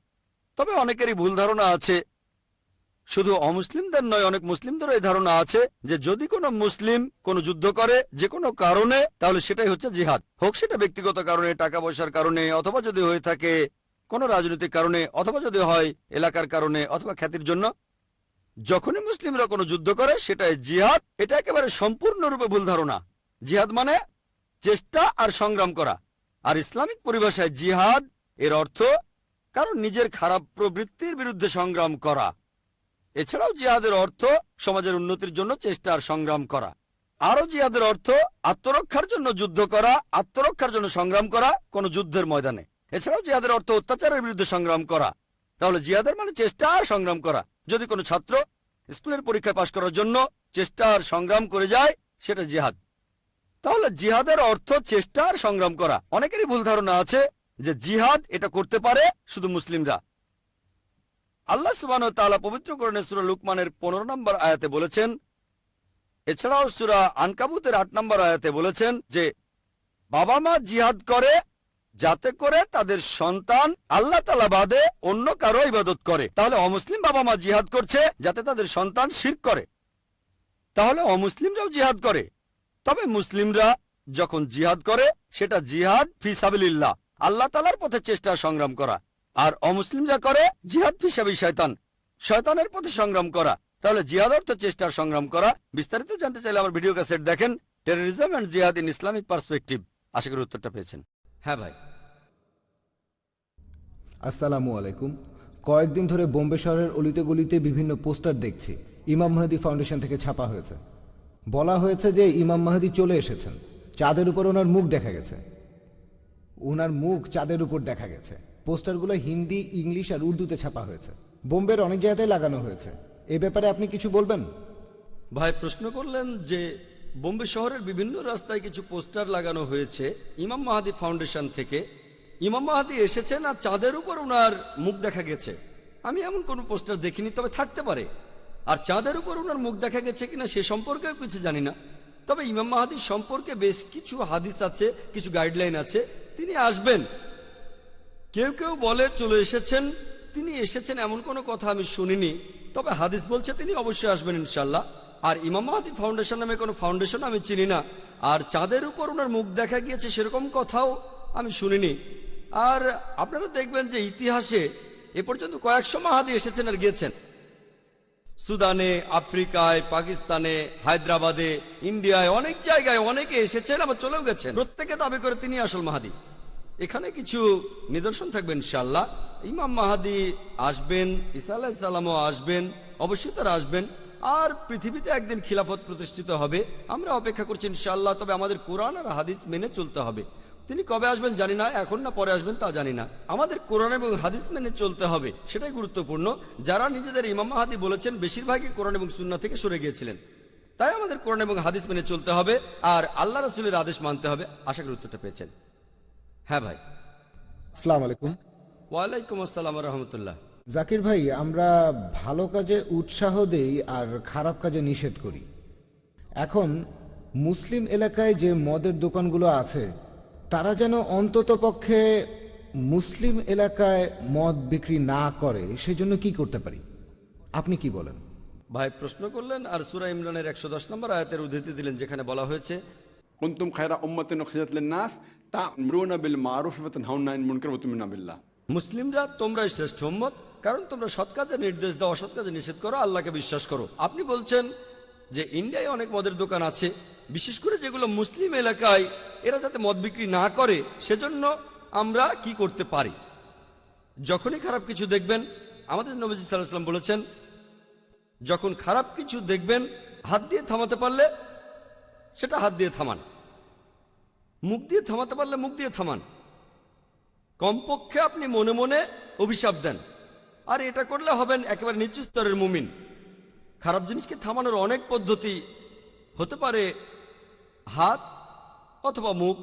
তবে অনেকেরই ভুল ধারণা আছে, শুধু অমুসলিমদের নয়, অনেক মুসলিমদেরও এই ধারণা আছে যে যদি কোনো মুসলিম কোনো যুদ্ধ করে যে কোনো কারণে, তাহলে সেটাই হচ্ছে জিহাদ। হোক সেটা ব্যক্তিগত কারণে, টাকা পয়সার কারণে, অথবা যদি হয়ে থাকে কোনো রাজনৈতিক কারণে, অথবা যদি হয় এলাকার কারণে, অথবা খ্যাতির জন্য। যখনই মুসলিমরা কোনো যুদ্ধ করে সেটাই জিহাদ। এটা একেবারে সম্পূর্ণরূপে ভুল ধারণা। জিহাদ মানে চেষ্টা আর সংগ্রাম করা। আর ইসলামিক পরিভাষায় জিহাদ এর অর্থ কারণ নিজের খারাপ প্রবৃত্তির বিরুদ্ধে সংগ্রাম করা। এছাড়াও জিহাদের অর্থ সমাজের উন্নতির জন্য চেষ্টা আর সংগ্রাম করা। আরও জিহাদের অর্থ আত্মরক্ষার জন্য যুদ্ধ করা, আত্মরক্ষার জন্য সংগ্রাম করা কোনো যুদ্ধের ময়দানে। এছাড়াও জিহাদের অর্থ অত্যাচারের বিরুদ্ধে সংগ্রাম করা। তাহলে জিহাদের মানে চেষ্টা আর সংগ্রাম করা। যদি কোনো ছাত্র স্কুলের পরীক্ষায় পাশ করার জন্য চেষ্টা আর সংগ্রাম করে যায় সেটা জিহাদ। তাহলে জিহাদের অর্থ চেষ্টা আর সংগ্রাম করা। অনেকেরই ভুল ধারণা আছে যে জিহাদ এটা করতে পারে শুধু মুসলিমরা। আল্লাহ সুবহানাহু ওয়া তাআলা পবিত্র কোরআনে সূরা লুকমানের 15 নম্বর আয়াতে বলেছেন, এছাড়াও সূরা আনকাবুতের 8 নম্বর আয়াতে বলেছেন যে বাবা মা জিহাদ করে যাতে করে তাদের সন্তান আল্লাহ তাআলা বাদে অন্য কারো ইবাদত করে। তাহলে অমুসলিম বাবা মা জিহাদ করছে যাতে তাদের সন্তান শিরক করে। তাহলে অমুসলিমরাও জিহাদ করে। তবে মুসলিমরা যখন জিহাদ করে সেটা জিহাদ ফি সাবিলিল্লাহ, আল্লাহ তাআলার পথে চেষ্টা সংগ্রাম করা। আর অমুসলিমরা করে জিহাদ ফি সাবিল শয়তান, শয়তানের পথে সংগ্রাম করা। তাহলে জিহাদ অর্থ চেষ্টার সংগ্রাম করা। বিস্তারিত জানতে চাইলে আমার ভিডিও ক্যাসেট দেখেন, টেররিজম এন্ড জিহাদ ইন ইসলামিক পার্সপেক্টিভ। আশা করি উত্তরটা পেয়েছেন। হ্যাঁ ভাই। আসসালামু আলাইকুম। কয়েকদিন ধরে বোম্বে শহরের অলিতে গলিতে বিভিন্ন পোস্টার দেখছি, ইমাম মাহদী ফাউন্ডেশন থেকে ছাপা হয়েছে। বলা হয়েছে যে ইমাম মাহদী চলে এসেছেন, চাঁদের উপর ওনার মুখ দেখা গেছে। ওনার মুখ চাঁদের উপর দেখা গেছে। পোস্টারগুলো হিন্দি, ইংলিশ আর উর্দুতে ছাপা হয়েছে। বোম্বের অনেক জায়গায় লাগানো হয়েছে। এ ব্যাপারে আপনি কিছু বলবেন? ভাই প্রশ্ন করলেন যে বোম্বে শহরের বিভিন্ন রাস্তায় কিছু পোস্টার লাগানো হয়েছে ইমাম মাহদী ফাউন্ডেশন থেকে। ইমাম মাহদী এসেছেন আর চাঁদের উপর ওনার মুখ দেখা গেছে। আমি এমন কোনো পোস্টার দেখিনি, তবে থাকতে পারে। আর চাঁদের উপর ওনার মুখ দেখা গেছে কিনা সে সম্পর্কেও কিছু জানি না। তবে ইমাম মাহদী সম্পর্কে বেশ কিছু হাদিস আছে, কিছু গাইডলাইন আছে। তিনি আসবেন। কেউ কেউ বলে চলে এসেছেন, তিনি এসেছেন এমন কোনো কথা আমি শুনিনি। তবে হাদিস বলছে তিনি অবশ্যই আসবেন ইনশাল্লাহ। আর ইমাম মাহদী ফাউন্ডেশন নামে কোনো ফাউন্ডেশন আমি চিনি না। আর চাঁদের উপর ওনার মুখ দেখা গিয়েছে সেরকম কথাও আমি শুনিনি। আর আপনারা দেখবেন যে ইতিহাসে এ পর্যন্ত কয়েকশো মাহাদি এসেছেন আর গিয়েছেন। সুদানে, আফ্রিকায়, পাকিস্তানে, হায়দ্রাবাদে, ইন্ডিয়ায়, অনেক জায়গায় অনেকে এসেছেন আবার চলেও গেছেন। প্রত্যেকে দাবি করে তিনি আসল মাহাদি। এখানে কিছু নিদর্শন থাকবে ইনশাআল্লাহ। ইমাম মাহাদি আসবেন, ঈসা আলাইহিস সালামও আসবেন, অবশ্যই তারা আসবেন। আর পৃথিবীতে একদিন খিলাফত প্রতিষ্ঠিত হবে। আমরা অপেক্ষা করছি ইনশাআল্লাহ। তবে আমাদের কোরআন আর হাদিস মেনে চলতে হবে। তিনি কবে আসবেন জানি না, এখন না পরে আসবেন তা জানি না। আমাদের কোরআন এবং হাদিস মেনে চলতে হবে, সেটাই গুরুত্বপূর্ণ। যারা নিজেদের ইমাম মাহাদি বলেছেন বেশিরভাগই কোরআন এবং সুন্নাহ থেকে সরে গিয়েছিলেন। তাই আমাদের কোরআন এবং হাদিস মেনে চলতে হবে আর আল্লাহ রাসূলের আদেশ মানতে হবে। আশা করি উত্তরটা পেয়েছেন। হ্যাঁ ভাই। আসসালামু আলাইকুম। ওয়ালাইকুম আসসালাম ওয়া রাহমাতুল্লাহ। জাকির ভাই, আমরা ভালো কাজে উৎসাহ দেই আর খারাপ কাজে নিষেধ করি। এখন মুসলিম এলাকায় যে মদের দোকানগুলো আছে তারা যেন অন্তত পক্ষে মুসলিম এলাকায় মদ বিক্রি না করে, সেজন্য কি করতে পারি? আপনি কি বলেন? ভাই প্রশ্ন করলেন আর সূরা ইমরানের 110 নম্বর আয়াতের উদ্ধৃতি দিলেন, যেখানে বলা হয়েছে কুনতুম খায়রা উম্মাতিন উখরিজাত লিন-নাস তা'মুরুনা বিল মারুফ ওয়া তানহাউনা আনিল মুনকার ওয়া তু'মিনুনা বিল্লাহ। মুসলিমরা তোমরাই শ্রেষ্ঠ উম্মত, কারণ তোমরা সৎ কাজের নির্দেশ দাও, অসৎ কাজে নিষেধ করো, আল্লাহকে বিশ্বাস করো। আপনি বলছেন যে ইন্ডিয়ায় অনেক মদের দোকান আছে, বিশেষ করে যেগুলো মুসলিম এলাকায়, এরা যাতে মদ বিক্রি না করে সেজন্য আমরা কি করতে পারি? যখনই খারাপ কিছু দেখবেন, আমাদের নবীজি সাল্লাল্লাহু আলাইহি ওয়াসাল্লাম বলেছেন যখন খারাপ কিছু দেখবেন হাত দিয়ে থামাতে পারলে সেটা হাত দিয়ে থামান, মুখ দিয়ে থামাতে পারলে মুখ দিয়ে থামান। কমপক্ষে আপনি মনে মনে অভিশাপ দেন, আর এটা করলে হবেন একেবারে নিচু স্তরের মুমিন। খারাপ জিনিসকে থামানোর অনেক পদ্ধতি হতে পারে, হাত অথবা মুখ,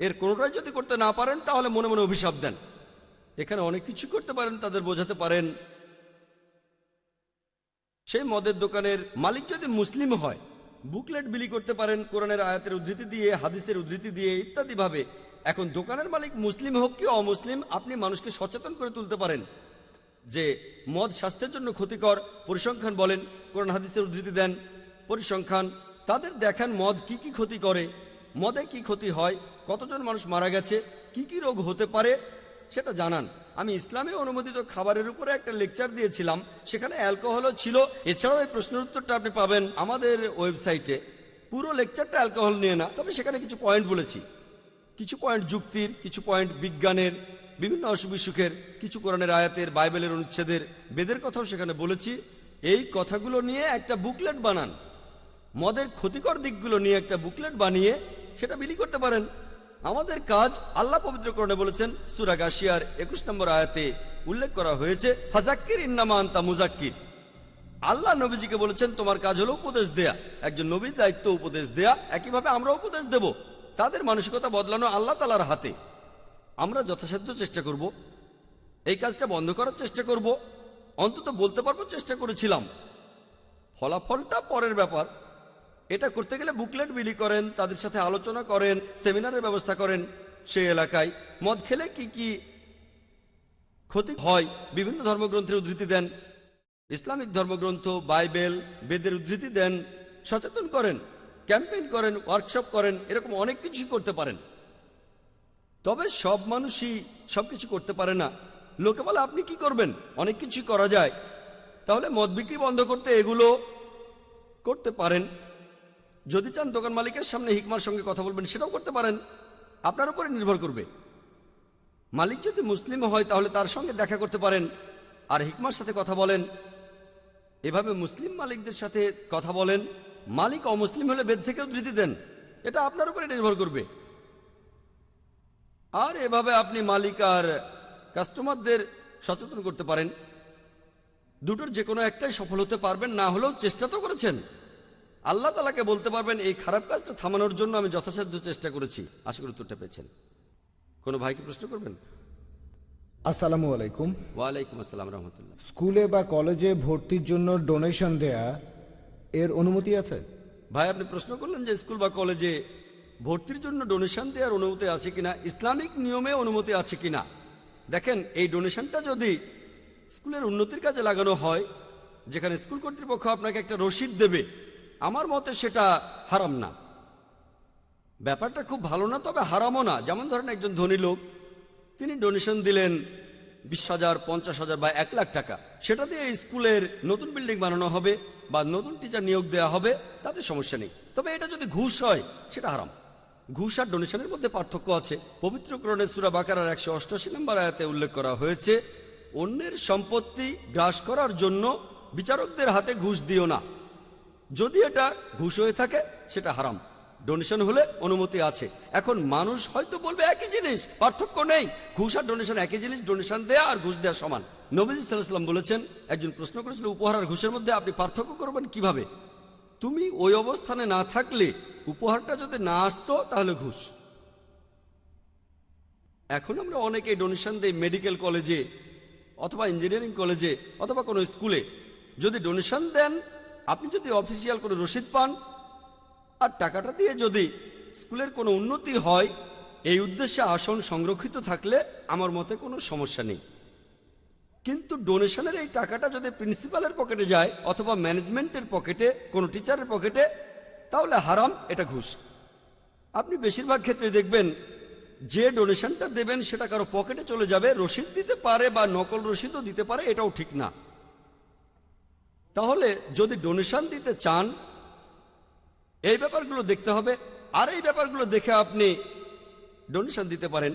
এর কোনোটাই যদি করতে না পারেন তাহলে মনে মনে অভিশাপ দেন। এখানে অনেক কিছু করতে পারেন, তাদের বোঝাতে পারেন। সেই মদের দোকানের মালিক যদি মুসলিম হয় বুকলেট বিলি করতে পারেন কোরআনের আয়াতের উদ্ধৃতি দিয়ে, হাদিসের উদ্ধৃতি দিয়ে ইত্যাদি ভাবে। এখন দোকানের মালিক মুসলিম হোক কি অমুসলিম, আপনি মানুষকে সচেতন করে তুলতে পারেন যে মদ স্বাস্থ্যের জন্য ক্ষতিকর, পরিসংখ্যান বলেন, কোরআন হাদিসের উদ্ধৃতি দেন, পরিসংখ্যান তাদের দেখান মদ কি কি ক্ষতি করে, মদে কি ক্ষতি হয়, কতজন মানুষ মারা গেছে, কি কি রোগ হতে পারে সেটা জানান। আমি ইসলামে অনুমোদিত খাবারের উপরে একটা লেকচার দিয়েছিলাম, সেখানে অ্যালকোহলও ছিল। এছাড়াও এই প্রশ্নের উত্তরটা আপনি পাবেন আমাদের ওয়েবসাইটে। পুরো লেকচারটা অ্যালকোহল নিয়ে না, তবে সেখানে কিছু পয়েন্ট বলেছি, কিছু পয়েন্ট যুক্তির, কিছু পয়েন্ট বিজ্ঞানের, বিভিন্ন অসুখ বিসুখের, কিছু কোরআনের আয়াতের, বাইবেলের অনুচ্ছেদের, বেদের কথাও সেখানে বলেছি। এই কথাগুলো নিয়ে একটা বুকলেট বানান, মদের ক্ষতিকর দিকগুলো নিয়ে একটা বুকলেট বানিয়ে সেটা বিলি করতে পারেন। আমাদের কাজ আল্লাহ পবিত্র কোরআনে বলেছেন, সূরা গাশিয়ার 21 নম্বর আয়াতে উল্লেখ করা হয়েছে, ফাযাক্কির ইন্নামা আনতা মুযাক্কির। আল্লাহ নবীজিকে বলেছেন তোমার কাজ হলো উপদেশ দেয়া, একজন নবীর দায়িত্ব উপদেশ দেয়া। একইভাবে আমরা উপদেশ দেব, তাদের মানসিকতা বদলানো আল্লাহ তাআলার হাতে। আমরা যথাসাধ্য চেষ্টা করব, এই কাজটা বন্ধ করার চেষ্টা করব, অন্তত বলতে পারবো চেষ্টা করেছিলাম। ফলাফলটা পরের ব্যাপার। এটা করতে গেলে বুকলেট বিলি করেন, তাদের সাথে আলোচনা করেন, সেমিনারের ব্যবস্থা করেন। সেই এলাকায় মদ খেলে কি কি ক্ষতি হয় বিভিন্ন ধর্মগ্রন্থের উদ্ধৃতি দেন, ইসলামিক ধর্মগ্রন্থ, বাইবেল, বেদের উদ্ধৃতি দেন, সচেতন করেন, ক্যাম্পেইন করেন, ওয়ার্কশপ করেন, এরকম অনেক কিছুই করতে পারেন। তবে সব মানুষই সবকিছু করতে পারে না। লোকে বলে আপনি কি করবেন, অনেক কিছুই করা যায়। তাহলে মদ বিক্রি বন্ধ করতে এগুলো করতে পারেন। যদি চান দোকান মালিকের সামনে হিকমার সঙ্গে কথা বলবেন, সেটাও করতে পারেন, আপনার উপরে নির্ভর করবে। মালিক যদি মুসলিম হয় তাহলে তার সঙ্গে দেখা করতে পারেন আর হিকমার সাথে কথা বলেন। এভাবে মুসলিম মালিকদের সাথে কথা বলেন। মালিক অমুসলিম হলে বেদ থেকে উদ্ধৃতি দেন, এটা আপনার উপরে নির্ভর করবে। আর এভাবে আপনি মালিক আর কাস্টমারদের সচেতন করতে পারেন। দুটোর যে কোনো একটাই সফল হতে পারবেন, না হলেও চেষ্টা তো করেছেন। আল্লাহ তাআলাকে বলতে পারবেন এই খারাপ কাজটা থামানোর জন্য আমি যথাসাধ্য চেষ্টা করেছি। আশা করি উত্তরটা পেয়েছেন। কোনো ভাইকে প্রশ্ন করবেন? আসসালামু আলাইকুম। ওয়ালাইকুম আসসালাম রহমতুল্লাহ। স্কুলে বা কলেজে ভর্তির জন্য ডোনেশন দেয়া এর অনুমতি আছে? ভাই আপনি প্রশ্ন করলেন যে স্কুল বা কলেজে ভর্তির জন্য ডোনেশন দেওয়ার অনুমতি আছে কিনা, ইসলামিক নিয়মে অনুমতি আছে কিনা। দেখেন, এই ডোনেশনটা যদি স্কুলের উন্নতির কাজে লাগানো হয়, যেখানে স্কুল কর্তৃপক্ষ আপনাকে একটা রসিদ দেবে, আমার মতে সেটা হারাম না। ব্যাপারটা খুব ভালো না, তবে হারামও না। যেমন ধরেন একজন ধনী লোক, তিনি ডোনেশন দিলেন 20,000, 50,000 বা 1 লাখ টাকা, সেটা দিয়ে স্কুলের নতুন বিল্ডিং বানানো হবে বা নতুন টিচার নিয়োগ দেওয়া হবে, তাতে সমস্যা নেই। তবে এটা যদি ঘুষ হয় সেটা হারাম। ঘুষ আর ডোনেশনের মধ্যে পার্থক্য আছে। পবিত্র কোরআনে সূরা বাকারার 188 নম্বর আয়াতে উল্লেখ করা হয়েছে, অন্যের সম্পত্তি গ্রাস করার জন্য বিচারকদের হাতে ঘুষ দিও না। যদি এটা ঘুষ হয়ে থাকে সেটা হারাম, ডোনেশন হলে অনুমতি আছে। এখন মানুষ হয়তো বলবে একই জিনিস, পার্থক্য নেই, ঘুষ আর ডোনেশন একই জিনিস, ডোনেশন দেয়া আর ঘুষ দেওয়া সমান। নবীজি সাল্লাল্লাহু আলাইহি ওয়াসাল্লাম বলেছেন, একজন প্রশ্ন করেছিল উপহার আর ঘুষের মধ্যে আপনি পার্থক্য করবেন কিভাবে? তুমি ওই অবস্থানে না থাকলে, উপহারটা যদি না আসতো তাহলে ঘুষ। এখন আমরা অনেকেই ডোনেশন দেই মেডিকেল কলেজে অথবা ইঞ্জিনিয়ারিং কলেজে অথবা কোনো স্কুলে। যদি ডোনেশন দেন, আপনি যদি অফিসিয়াল কোনো রসিদ পান আর টাকাটা দিয়ে যদি স্কুলের কোনো উন্নতি হয়, এই উদ্দেশ্যে আসন সংরক্ষিত থাকলে আমার মতে কোনো সমস্যা নেই। কিন্তু ডোনেশনের এই টাকাটা যদি প্রিন্সিপালের পকেটে যায় অথবা ম্যানেজমেন্টের পকেটে, কোনো টিচারের পকেটে, তাহলে হারাম, এটা ঘুষ। আপনি বেশিরভাগ ক্ষেত্রে দেখবেন যে ডোনেশনটা দেবেন সেটা কারো পকেটে চলে যাবে, রসিদ দিতে পারে বা নকল রসিদও দিতে পারে, এটাও ঠিক না। তাহলে যদি ডোনেশন দিতে চান, এই ব্যাপারগুলো দেখতে হবে। আর এই ব্যাপারগুলো দেখে আপনি ডোনেশন দিতে পারেন,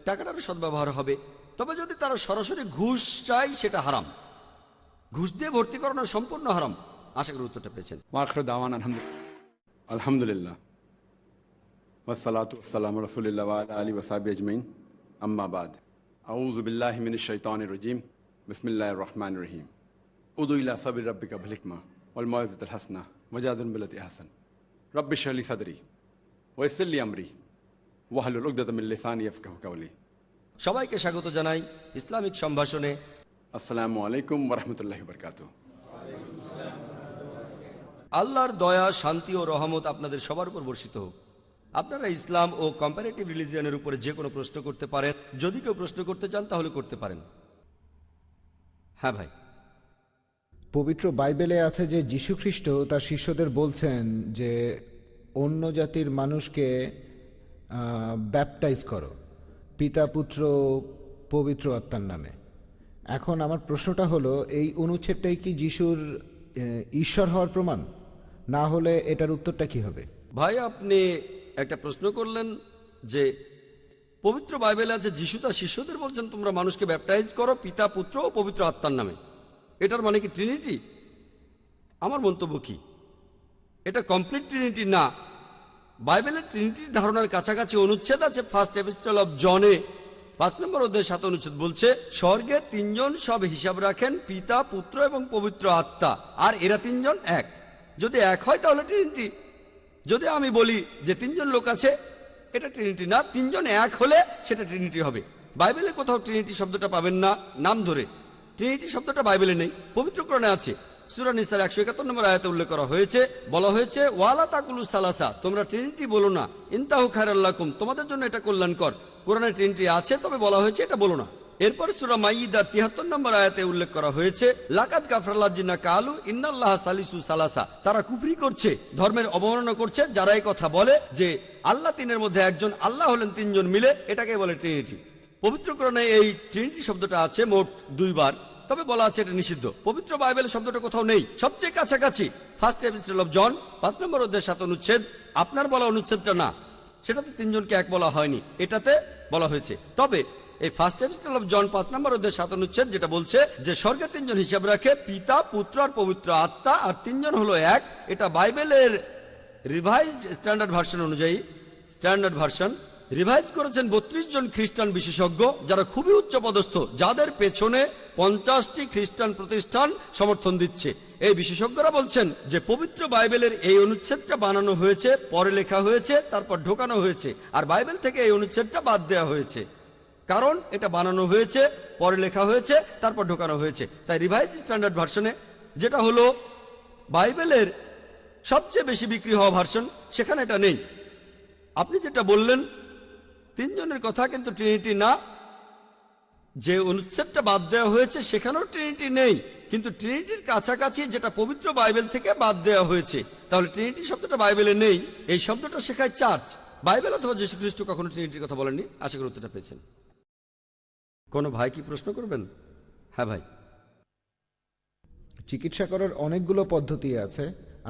টাকাটারও সদ্ব্যবহার হবে। তবে যদি তারা সরাসরি ঘুষ চায় সেটা হারাম। ঘুষ দিয়ে ভর্তি করানো সম্পূর্ণ হারাম। আশা করি উত্তরটা পেয়েছেন। ওয়াখির দাওয়ানা আলহামদুলিল্লাহ ওয়াসসালাতু ওয়াসসালামু রাসূলিল্লাহ ওয়া আলা আলিহি ওয়া সাহবিহি আজমাইন, আম্মা বাদ। আউযু বিল্লাহি মিনাশ শাইতানির রাজীম, বিসমিল্লাহির রহমানির রহিম। উদু ইলা সাবিলি রাব্বিকা বিল হিকমা ওয়াল মাউইযাতিল হাসানাহ ওয়াজাদিলহুম বিল্লাতি আহসান। রব্বি ইশরাহ লি সাদরি ওয়া ইয়াসসির লি আমরি ওয়াহলুল উকদাতাম মিন লিসানি ইয়াফকাহু কাওলি। সবাইকে স্বাগত জানাই ইসলামিক সম্ভাষণে। আসসালামু আলাইকুম ওয়া রাহমাতুল্লাহি ওয়া বারাকাতুহু। আল্লাহর দয়া, শান্তি ও রহমত আপনাদের সবার উপর বর্ষিত হোক। আপনারা ইসলাম ও কম্পারেটিভ রিলিজিয়নের উপরে যে কোনো প্রশ্ন করতে পারেন। যদি কেউ প্রশ্ন করতে চান তাহলে করতে পারেন। হ্যাঁ ভাই। পবিত্র বাইবেলে আছে যে যীশুখ্রিস্ট তার শিষ্যদের বলছেন যে অন্য জাতির মানুষকে ব্যাপটাইজ করো পিতা পুত্র পবিত্র আত্মার নামে। এখন আমার প্রশ্নটা হলো, এই অনুচ্ছেদটাই কি যিশুর ঈশ্বর হওয়ার প্রমাণ? না হলে এটার উত্তরটা কি হবে? ভাই আপনি একটা প্রশ্ন করলেন যে পবিত্র বাইবেলে আছে যিশু তার শিষ্যদের বলছেন তোমরা মানুষকে ব্যাপটাইজ করো পিতা পুত্র ও পবিত্র আত্মার নামে। এটার মানে কি ট্রিনিটি? আমার মন্তব্য কি, এটা কমপ্লিট ট্রিনিটি না। বাইবেলের ট্রিনিটির ধারণার কাছাকাছি অনুচ্ছেদ আছে ফার্স্ট এপিস্টল অফ জনে 5 নম্বর অধ্যায় 7 অনুচ্ছেদ বলছে স্বর্গে তিনজন সব হিসাব রাখেন, পিতা পুত্র এবং পবিত্র আত্মা, আর এরা তিনজন এক। যদি এক হয় তাহলে ট্রিনিটি। যদি আমি বলি যে তিনজন লোক আছে, এটা ট্রিনিটি না। তিনজন এক হলে সেটা ট্রিনিটি হবে। বাইবেলে কোথাও ট্রিনিটি শব্দটা পাবেন না নাম ধরে। ট্রিনিটি শব্দটা বাইবেলে নেই, পবিত্র কোরআনে আছে। সূরা নিসার 171 নম্বর আয়াতে উল্লেখ করা হয়েছে, বলা হয়েছে ওয়ালা তাকুলু সালাসা, তোমরা ট্রিনিটি বলো না, ইনতাহু খায়রাল লাকুম, তোমাদের জন্য এটা কল্যাণকর। কোরআনে ট্রিনিটি আছে, তবে বলা হয়েছে এটা বলো না। এরপর সূরা মাইদার 73 নম্বর আয়াতে উল্লেখ করা হয়েছে লাকাদ কাফরাল্লাযিনা কালু ইন্নাল্লাহা সালিসু সালাসা, তারা কুফরি করছে, ধর্মের অবমাননা করছে যারা এই কথা বলে যে আল্লাহ তিনের মধ্যে একজন, আল্লাহ হলেন তিনজন মিলে, এটাকে বলে ট্রিনিটি। পবিত্র কোরআনে এই ট্রিনিটি শব্দটা আছে মোট 2 বার, তবে বলা আছে এটা নিষিদ্ধ। পবিত্র বাইবেলে শব্দটা কোথাও নেই। সবচেয়ে কাছাকাছি ফার্স্ট এপিস্টল অফ জন 5 নম্বর অধ্যায় 7 অনুচ্ছেদ, আপনার বলা অনুচ্ছেদটা না, সেটাতে তিনজনকে এক বলা হয়নি, এটাতে বলা হয়েছে। তবে এই ফার্স্ট এপিস্টল অফ জন 5 নম্বর অধ্যায় 7 অনুচ্ছেদ যেটা বলছে যে স্বর্গে তিনজন হিসাব রাখে, পিতা পুত্র আর পবিত্র আত্মা, আর তিনজন হলো এক, এটা বাইবেলের রিভাইজড স্ট্যান্ডার্ড ভার্সন অনুযায়ী, স্ট্যান্ডার্ড ভার্সন রিভাইজ করেছেন 32 জন খ্রিস্টান বিশেষজ্ঞ যারা খুবই উচ্চপদস্থ, যাদের পেছনে 50টি খ্রিস্টান প্রতিষ্ঠান সমর্থন দিচ্ছে। এই বিশেষজ্ঞরা বলছেন যে পবিত্র বাইবেলের এই অনুচ্ছেদটা বানানো হয়েছে, পরে লেখা হয়েছে, তারপর ঢোকানো হয়েছে, আর বাইবেল থেকে এই অনুচ্ছেদটা বাদ দেওয়া হয়েছে। কারণ এটা বানানো হয়েছে, পরে লেখা হয়েছে, তারপর ঢোকানো হয়েছে। তাই রিভাইজ স্ট্যান্ডার্ড ভার্সনে, যেটা হলো বাইবেলের সবচেয়ে বেশি বিক্রি হওয়া ভার্সন, সেখানে এটা নেই। আপনি যেটা বললেন তিনজনের কথা, কিন্তু ট্রিনিটি না। যে অনুচ্ছেদটা বাদ দেওয়া হয়েছে সেখানেও ট্রিনিটি নেই, কিন্তু ট্রিনিটির কাছাকাছি যেটা পবিত্র বাইবেল থেকে বাদ দেওয়া হয়েছে। তাহলে ট্রিনিটি শব্দটা বাইবেলে নেই, এই শব্দটা শেখায় চার্চ। বাইবেল অথবা যীশু খ্রিস্ট কখনো ট্রিনিটির কথা বলেননি। আশা করি উত্তরটা পেয়েছেন। কোনো ভাই কি প্রশ্ন করবেন? হ্যাঁ ভাই। চিকিৎসা করার অনেকগুলো পদ্ধতি আছে,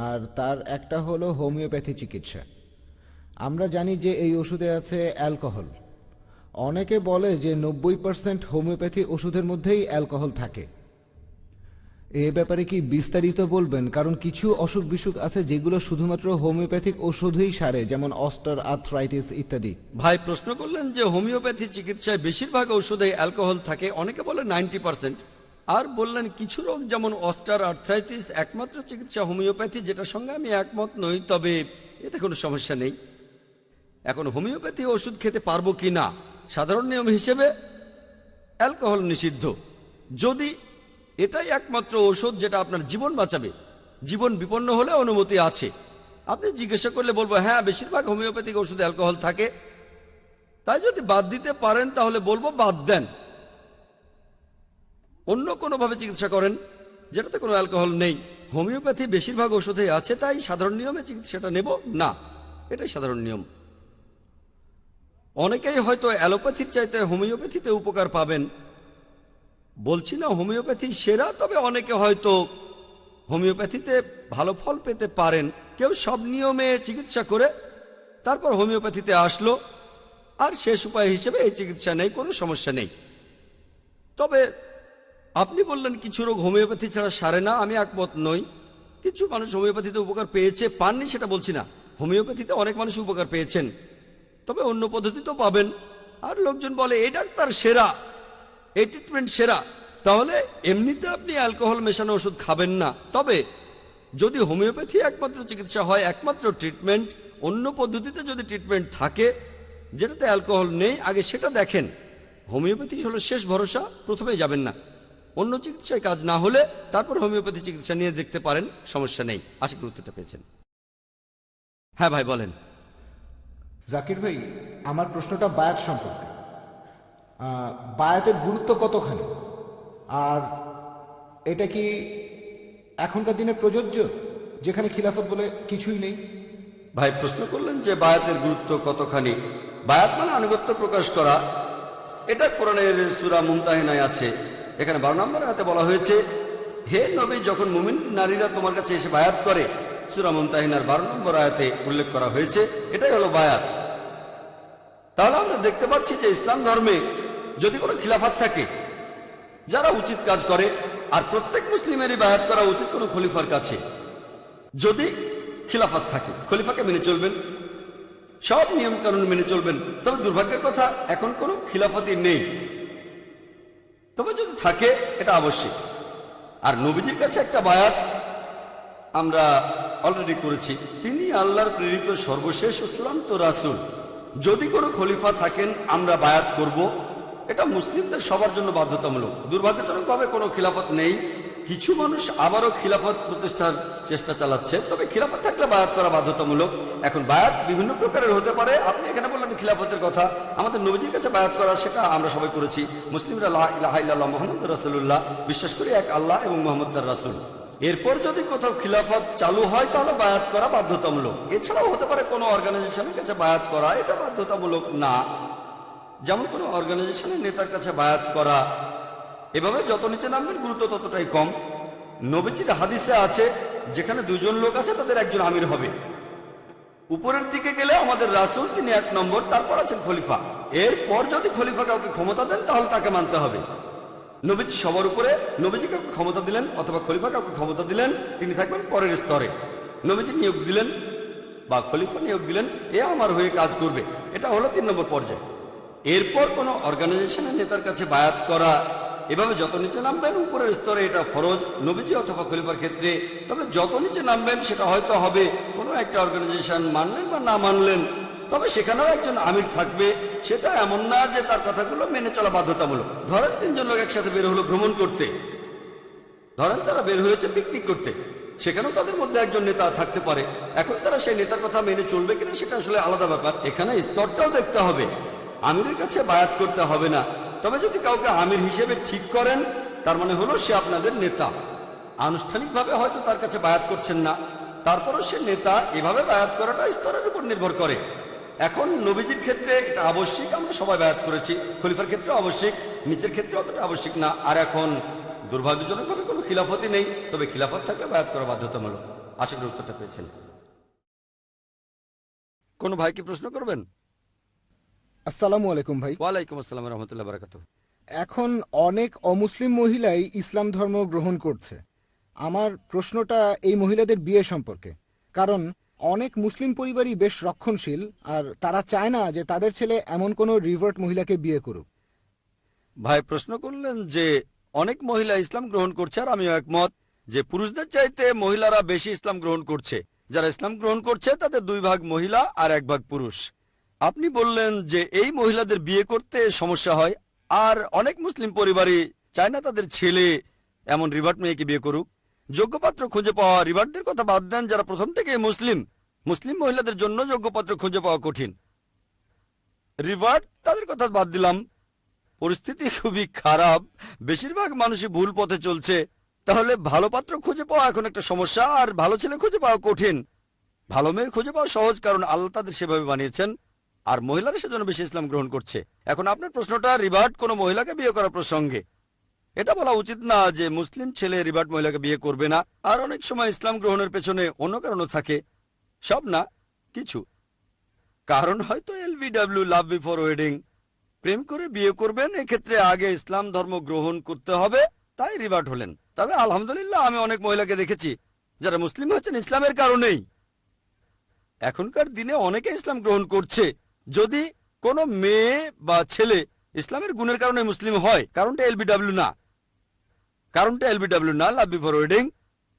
আর তার একটা হলো হোমিওপ্যাথি চিকিৎসা। আমরা জানি যে এই ওষুধে আছে অ্যালকোহল। অনেকে বলে যে 90% হোমিওপ্যাথি ওষুধের মধ্যেই অ্যালকোহল থাকে। এ ব্যাপারে কি বিস্তারিত বলবেন? কারণ কিছু অসুখ বিসুখ আছে যেগুলো শুধুমাত্র হোমিওপ্যাথিক ওষুধেই সারে, যেমন অস্টার আর্থ্রাইটিস ইত্যাদি। ভাই প্রশ্ন করলেন যে হোমিওপ্যাথি চিকিৎসায় বেশিরভাগ ওষুধে অ্যালকোহল থাকে, অনেকে বলে 90%, আর বললেন কিছু রোগ যেমন অস্টার আর্থ্রাইটিস একমাত্র চিকিৎসা হোমিওপ্যাথি, যেটার সঙ্গে আমি একমত নই, তবে এতে কোনো সমস্যা নেই। এখন হোমিওপ্যাথি ওষুধ খেতে পারবো কি না, সাধারণ নিয়ম হিসেবে অ্যালকোহল নিষিদ্ধ। যদি এটাই একমাত্র ওষুধ যেটা আপনার জীবন বাঁচাবে, জীবন বিপন্ন হলে অনুমতি আছে। আপনি জিজ্ঞাসা করলে বলবো হ্যাঁ বেশিরভাগ হোমিওপ্যাথিক ওষুধে অ্যালকোহল থাকে, তাই যদি বাদ দিতে পারেন তাহলে বলবো বাদ দেন, অন্য কোনোভাবে চিকিৎসা করেন যেটাতে কোনো অ্যালকোহল নেই। হোমিওপ্যাথি বেশিরভাগ ওষুধে আছে, তাই সাধারণ নিয়মে চিকিৎসাটা নেব না, এটাই সাধারণ নিয়ম। অনেকেই হয়তো অ্যালোপ্যাথির চাইতে হোমিওপ্যাথিতে উপকার পাবেন। বলছি না হোমিওপ্যাথি সেরা, তবে অনেকে হয়তো হোমিওপ্যাথিতে ভালো ফল পেতে পারেন। কেউ সব নিয়মে চিকিৎসা করে তারপর হোমিওপ্যাথিতে আসলো, আর শেষ উপায় হিসেবে এই চিকিৎসা নেই, কোনো সমস্যা নেই। তবে আপনি বললেন কিছু রোগ হোমিওপ্যাথি ছাড়া সারে না, আমি একমত নই। কিছু মানুষ হোমিওপ্যাথিতে উপকার পেয়েছে, পাননি সেটা বলছি না। হোমিওপ্যাথিতে অনেক মানুষ উপকার পেয়েছেন, তবে অন্য পদ্ধতিতেও পাবেন। আর লোকজন বলে এই ডাক্তার সেরা, এই ট্রিটমেন্ট সেরা, তাহলে এমনিতে আপনি অ্যালকোহল মেশানো ওষুধ খাবেন না। তবে যদি হোমিওপ্যাথি একমাত্র চিকিৎসা হয়, একমাত্র ট্রিটমেন্ট, অন্য পদ্ধতিতে যদি ট্রিটমেন্ট থাকে যেটাতে অ্যালকোহল নেই, আগে সেটা দেখেন। হোমিওপ্যাথি হলো শেষ ভরসা, প্রথমেই যাবেন না। অন্য চিকিৎসায় কাজ না হলে তারপর হোমিওপ্যাথি চিকিৎসা নিয়ে দেখতে পারেন, সমস্যা নেই। আশা করি উত্তরটা পেয়েছেন। হ্যাঁ ভাই বলেন। জাকির ভাই, আমার প্রশ্নটা বায়াত সম্পর্কে। বায়াতের গুরুত্ব কতখানি, আর এটা কি এখনকার দিনে প্রযোজ্য, যেখানে খিলাফত বলে কিছুই নেই? ভাই প্রশ্ন করলেন যে বায়াতের গুরুত্ব কতখানি। বায়াত মানে আনুগত্য প্রকাশ করা। এটা কোরআনের সূরা মুমতাহিনায় আছে। এখানে 12 নম্বর আয়াতে বলা হয়েছে, হে নবী, যখন মুমিন নারীরা তোমার কাছে এসে বায়াত করে, সূরা মুমতাহিনার 12 নম্বর আয়াতে উল্লেখ করা হয়েছে, এটাই হলো বায়াত। তাহলে আমরা দেখতে পাচ্ছি যে ইসলাম ধর্মে যদি কোনো খিলাফত থাকে যারা উচিত কাজ করে, আর প্রত্যেক মুসলিমেরই বায়াত করা উচিত কোনো খলিফার কাছে। যদি খিলাফত থাকে, খলিফাকে মেনে চলবেন, সব নিয়ম কানুন মেনে চলবেন। তবে দুর্ভাগ্যের কথা, এখন কোনো খিলাফতই নেই। তবে যদি থাকে এটা আবশ্যক। আর নবীজির কাছে একটা বায়াত আমরা অলরেডি করেছি। তিনি আল্লাহর প্রেরিত সর্বশেষ ও চূড়ান্ত রাসূল। যদি কোনো খলিফা থাকেন আমরা বায়াত করব, এটা মুসলিমদের সবার জন্য বাধ্যতামূলক। দুর্ভাগ্যজনকভাবে কোনো খিলাফত নেই। কিছু মানুষ আবারও খিলাফত প্রতিষ্ঠার চেষ্টা চালাচ্ছে, তবে খিলাফত থাকলে বায়াত করা বাধ্যতামূলক। এখন বায়াত বিভিন্ন প্রকারের হতে পারে। আপনি এখানে বললেন খিলাফতের কথা, আমাদের নবীজির কাছে বায়াত করা সেটা আমরা সবাই করেছি। মুসলিমরা লা ইলাহা ইল্লাল্লাহ মুহাম্মাদুর রাসূলুল্লাহ বিশ্বাস করি এক আল্লাহ এবং মুহাম্মদ তার রাসূল। এরপর যদি কোথাও খিলাফত চালু হয় তাহলে বায়াত করা বাধ্যতামূলক। এছাড়াও হতে পারে কোনো অর্গানাইজেশনের কাছে বায়াত করা, এটা বাধ্যতামূলক না। যেমন কোনো অর্গানাইজেশনের নেতার কাছে বায়াত করা। এভাবে যত নিচে নামবেন গুরুত্ব ততটাই কম। নবীজির হাদিসে আছে, যেখানে দুজন লোক আছে তাদের একজন আমির হবে। উপরের দিকে গেলে আমাদের রাসূল, তিনি 1 নম্বর, তারপর আছেন খলিফা। এরপর যদি খলিফা কাউকে ক্ষমতা দেন তাহলে তাকে মানতে হবে। নবীজি সবার উপরে, নবীজি কাউকে ক্ষমতা দিলেন অথবা খলিফা কাউকে ক্ষমতা দিলেন, তিনি থাকবেন পরের স্তরে। নবীজি নিয়োগ দিলেন বা খলিফা নিয়োগ দিলেন, এ আমার হয়ে কাজ করবে, এটা হলো 3 নম্বর পর্যায়ে। এরপর কোনো অর্গানাইজেশনের নেতার কাছে বায়াত করা। এভাবে যত নিচে নামবেন উপরের স্তরে এটা ফরজ নবীজি অথবা খলিফার ক্ষেত্রে। তবে যত নিচে নামবেন সেটা হয়তো হবে কোনো একটা অর্গানাইজেশন মানলেন বা না মানলেন, তবে সেখানেও একজন আমির থাকবে। সেটা এমন না যে তার কথাগুলো মেনে চলা বাধ্যতামূলক। ধরেন 3 জন লোক একসাথে বের হলো ভ্রমণ করতে, ধরেন তারা বের হয়েছে পিকনিক করতে, সেখানেও তাদের মধ্যে একজন নেতা থাকতে পারে। এখন তারা সেই নেতার কথা মেনে চলবে কিনা সেটা আসলে আলাদা ব্যাপার। এখানে স্তরটাও দেখতে হবে। আমিরের কাছে বায়াত করতে হবে না, তবে যদি কাউকে আমির হিসেবে ঠিক করেন তার মানে হলো সে আপনাদের নেতা। আনুষ্ঠানিকভাবে হয়তো তার কাছে বায়াত করছেন না, তারপরও সে নেতা। এভাবে বায়াত করাটা স্তরের উপর নির্ভর করে। এখন নবীজির ক্ষেত্রে এটা আবশ্যিক, আমরা সবাই বায়াত করেছি। খলিফার ক্ষেত্রে আবশ্যিক, নিচের ক্ষেত্রে অতটা আবশ্যিক না। আর এখন দুর্ভাগ্যজনকভাবে কোনো খিলাফতই নেই, তবে খিলাফত থাকলে বায়াত করা বাধ্যতামূলক। আশা করি উত্তরটা পেয়েছেন। কোনো ভাই কি প্রশ্ন করবেন? আসসালামু আলাইকুম ভাই। ওয়ালাইকুম আসসালাম রহমতুল্লাহ বারাকাতুহু। এখন অনেক অমুসলিম মহিলাই ইসলাম ধর্ম গ্রহণ করছে। আমার প্রশ্নটা এই মহিলাদের বিয়ে সম্পর্কে, কারণ অনেক মুসলিম পরিবারই বেশ রক্ষণশীল, আর তারা চায় না যে তাদের ছেলে এমন কোনো রিভার্ট মহিলাকে বিয়ে করুক। ভাই প্রশ্ন করলেন যে অনেক মহিলা ইসলাম গ্রহণ করছে, আর আমিও একমত যে পুরুষদের চাইতে মহিলারা বেশি ইসলাম গ্রহণ করছে। যারা ইসলাম গ্রহণ করছে তাদের 2 ভাগ মহিলা আর 1 ভাগ পুরুষ। আপনি বললেন যে এই মহিলাদের বিয়ে করতে সমস্যা হয়, আর অনেক মুসলিম পরিবারই চায় না তাদের ছেলে এমন রিভার্ট মেয়েকে বিয়ে করুক। যোগ্যপাত্র খুঁজে পাওয়া, রিভার্টদের কথা বাদ দেন, যারা প্রথম থেকে মুসলিম মহিলাদের জন্য যোগ্যপাত্র খুঁজে পাওয়া কঠিন। রিভার্ট তাদের কথা বাদ দিলাম, পরিস্থিতি খুবই খারাপ, বেশিরভাগ মানুষই ভুল পথে চলছে। তাহলে ভালো পাত্র খুঁজে পাওয়া এখন একটা সমস্যা, আর ভালো ছেলে খুঁজে পাওয়া কঠিন। ভালো মেয়ে খুঁজে পাওয়া সহজ, কারণ আল্লাহ তাদের সেভাবে বানিয়েছেন, আর মহিলারা সেজন্য বেশি ইসলাম গ্রহণ করছে। এখন আপনার প্রশ্নটা রিভার্ট কোনো মহিলাকে বিয়ে করার প্রসঙ্গে। এটা বলা উচিত না যে মুসলিম ছেলে রিভার্ট মহিলাকে বিয়ে করবে না। আর অনেক সময় ইসলাম গ্রহণের পেছনে অন্য কারণও থাকে, সব না কিছু কারণ। হয়তো LBW, লাভ বিফোর ওয়েডিং, প্রেম করে বিয়ে করবেন, এক্ষেত্রে আগে ইসলাম ধর্ম গ্রহণ করতে হবে, তাই রিভার্ট হলেন। তবে আলহামদুলিল্লাহ আমি অনেক মহিলাকে দেখেছি যারা মুসলিম হয়েছেন ইসলামের কারণেই। এখনকার দিনে অনেকে ইসলাম গ্রহণ করছে। যদি কোনো মেয়ে বা ছেলে ইসলামের গুণের কারণে মুসলিম হয়, কারণটা LBW না, লাভ বিফোর ওয়েডিং।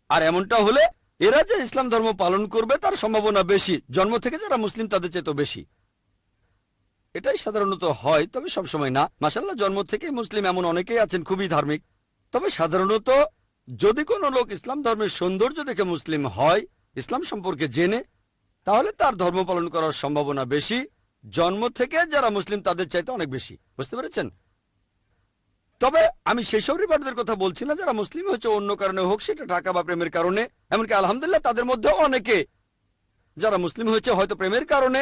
আর এমনটা হলে এরা যে ইসলাম ধর্ম পালন করবে তার সম্ভাবনা বেশি, জন্ম থেকে যারা মুসলিম তাদের চেয়ে তো বেশি। এটাই সাধারণত হয়, তবে সবসময় না। মাশাআল্লাহ জন্ম থেকে মুসলিম এমন অনেকেই আছেন খুবই ধার্মিক। তবে সাধারণত যদি কোনো লোক ইসলাম ধর্মের সৌন্দর্য দেখে মুসলিম হয়, ইসলাম সম্পর্কে জেনে, তাহলে তার ধর্ম পালন করার সম্ভাবনা বেশি, জন্ম থেকে যারা মুসলিম তাদের চাইতে অনেক বেশি। বুঝতে পেরেছেন? তবে আমি সেই সব রিপার্টদের কথা বলছি না যারা মুসলিম হচ্ছে অন্য কারণে হোক, সেটা টাকা বা প্রেমের কারণে। এমনকি আলহামদুলিল্লাহ তাদের মধ্যে অনেকে যারা মুসলিম হয়েছে হয়তো প্রেমের কারণে,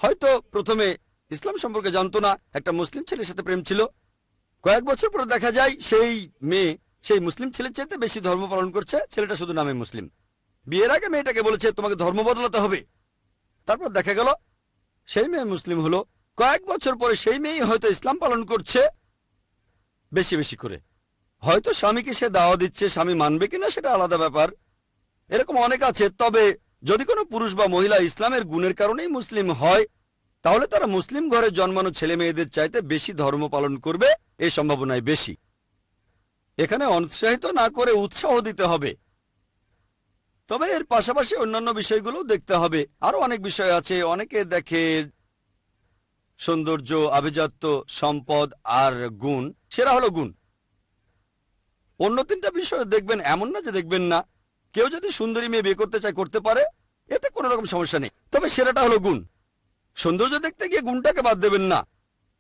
হয়তো প্রথমে ইসলাম সম্পর্কে জানতো না, একটা মুসলিম ছেলের সাথে প্রেম ছিল, কয়েক বছর পরে দেখা যায় সেই মেয়ে সেই মুসলিম ছেলের চাইতে বেশি ধর্ম পালন করছে, ছেলেটা শুধু নামে মুসলিম। বিয়ের আগে মেয়েটাকে বলেছে তোমাকে ধর্ম বদলাতে হবে, তারপর দেখা গেল সেই মেয়ে মুসলিম হলো, কয়েক বছর পরে সেই মেয়ে হয়তো ইসলাম পালন করছে বেশি বেশি করে। হয়তো স্বামীকে সে দাওয়া দিচ্ছে, স্বামী মানবে কিনা সেটা আলাদা ব্যাপার, এরকম অনেক আছে। তবে যদি কোনো পুরুষ বা মহিলা ইসলামের গুণের কারণেই মুসলিম হয়, তাহলে তারা মুসলিম ঘরে জন্মানো ছেলে মেয়েদের চাইতে বেশি ধর্ম পালন করবে, এই সম্ভাবনাই বেশি। এখানে অনুৎসাহিত না করে উৎসাহ দিতে হবে। তবে এর পাশাপাশি অন্যান্য বিষয়গুলো দেখতে হবে। আরো অনেক বিষয় আছে। অনেকে দেখে সৌন্দর্য, আভিজাত্য, সম্পদ আর গুণ, সেরা হলো গুণ। অন্য তিনটা বিষয় দেখবেন, এমন না যে দেখবেন না। কেউ যদি সুন্দরী মেয়ে বিয়ে করতে চায় করতে পারে, এতে কোনো রকম সমস্যা নেই। তবে সেরাটা হলো গুণ। সৌন্দর্য দেখতে গিয়ে গুণটাকে বাদ দেবেন না।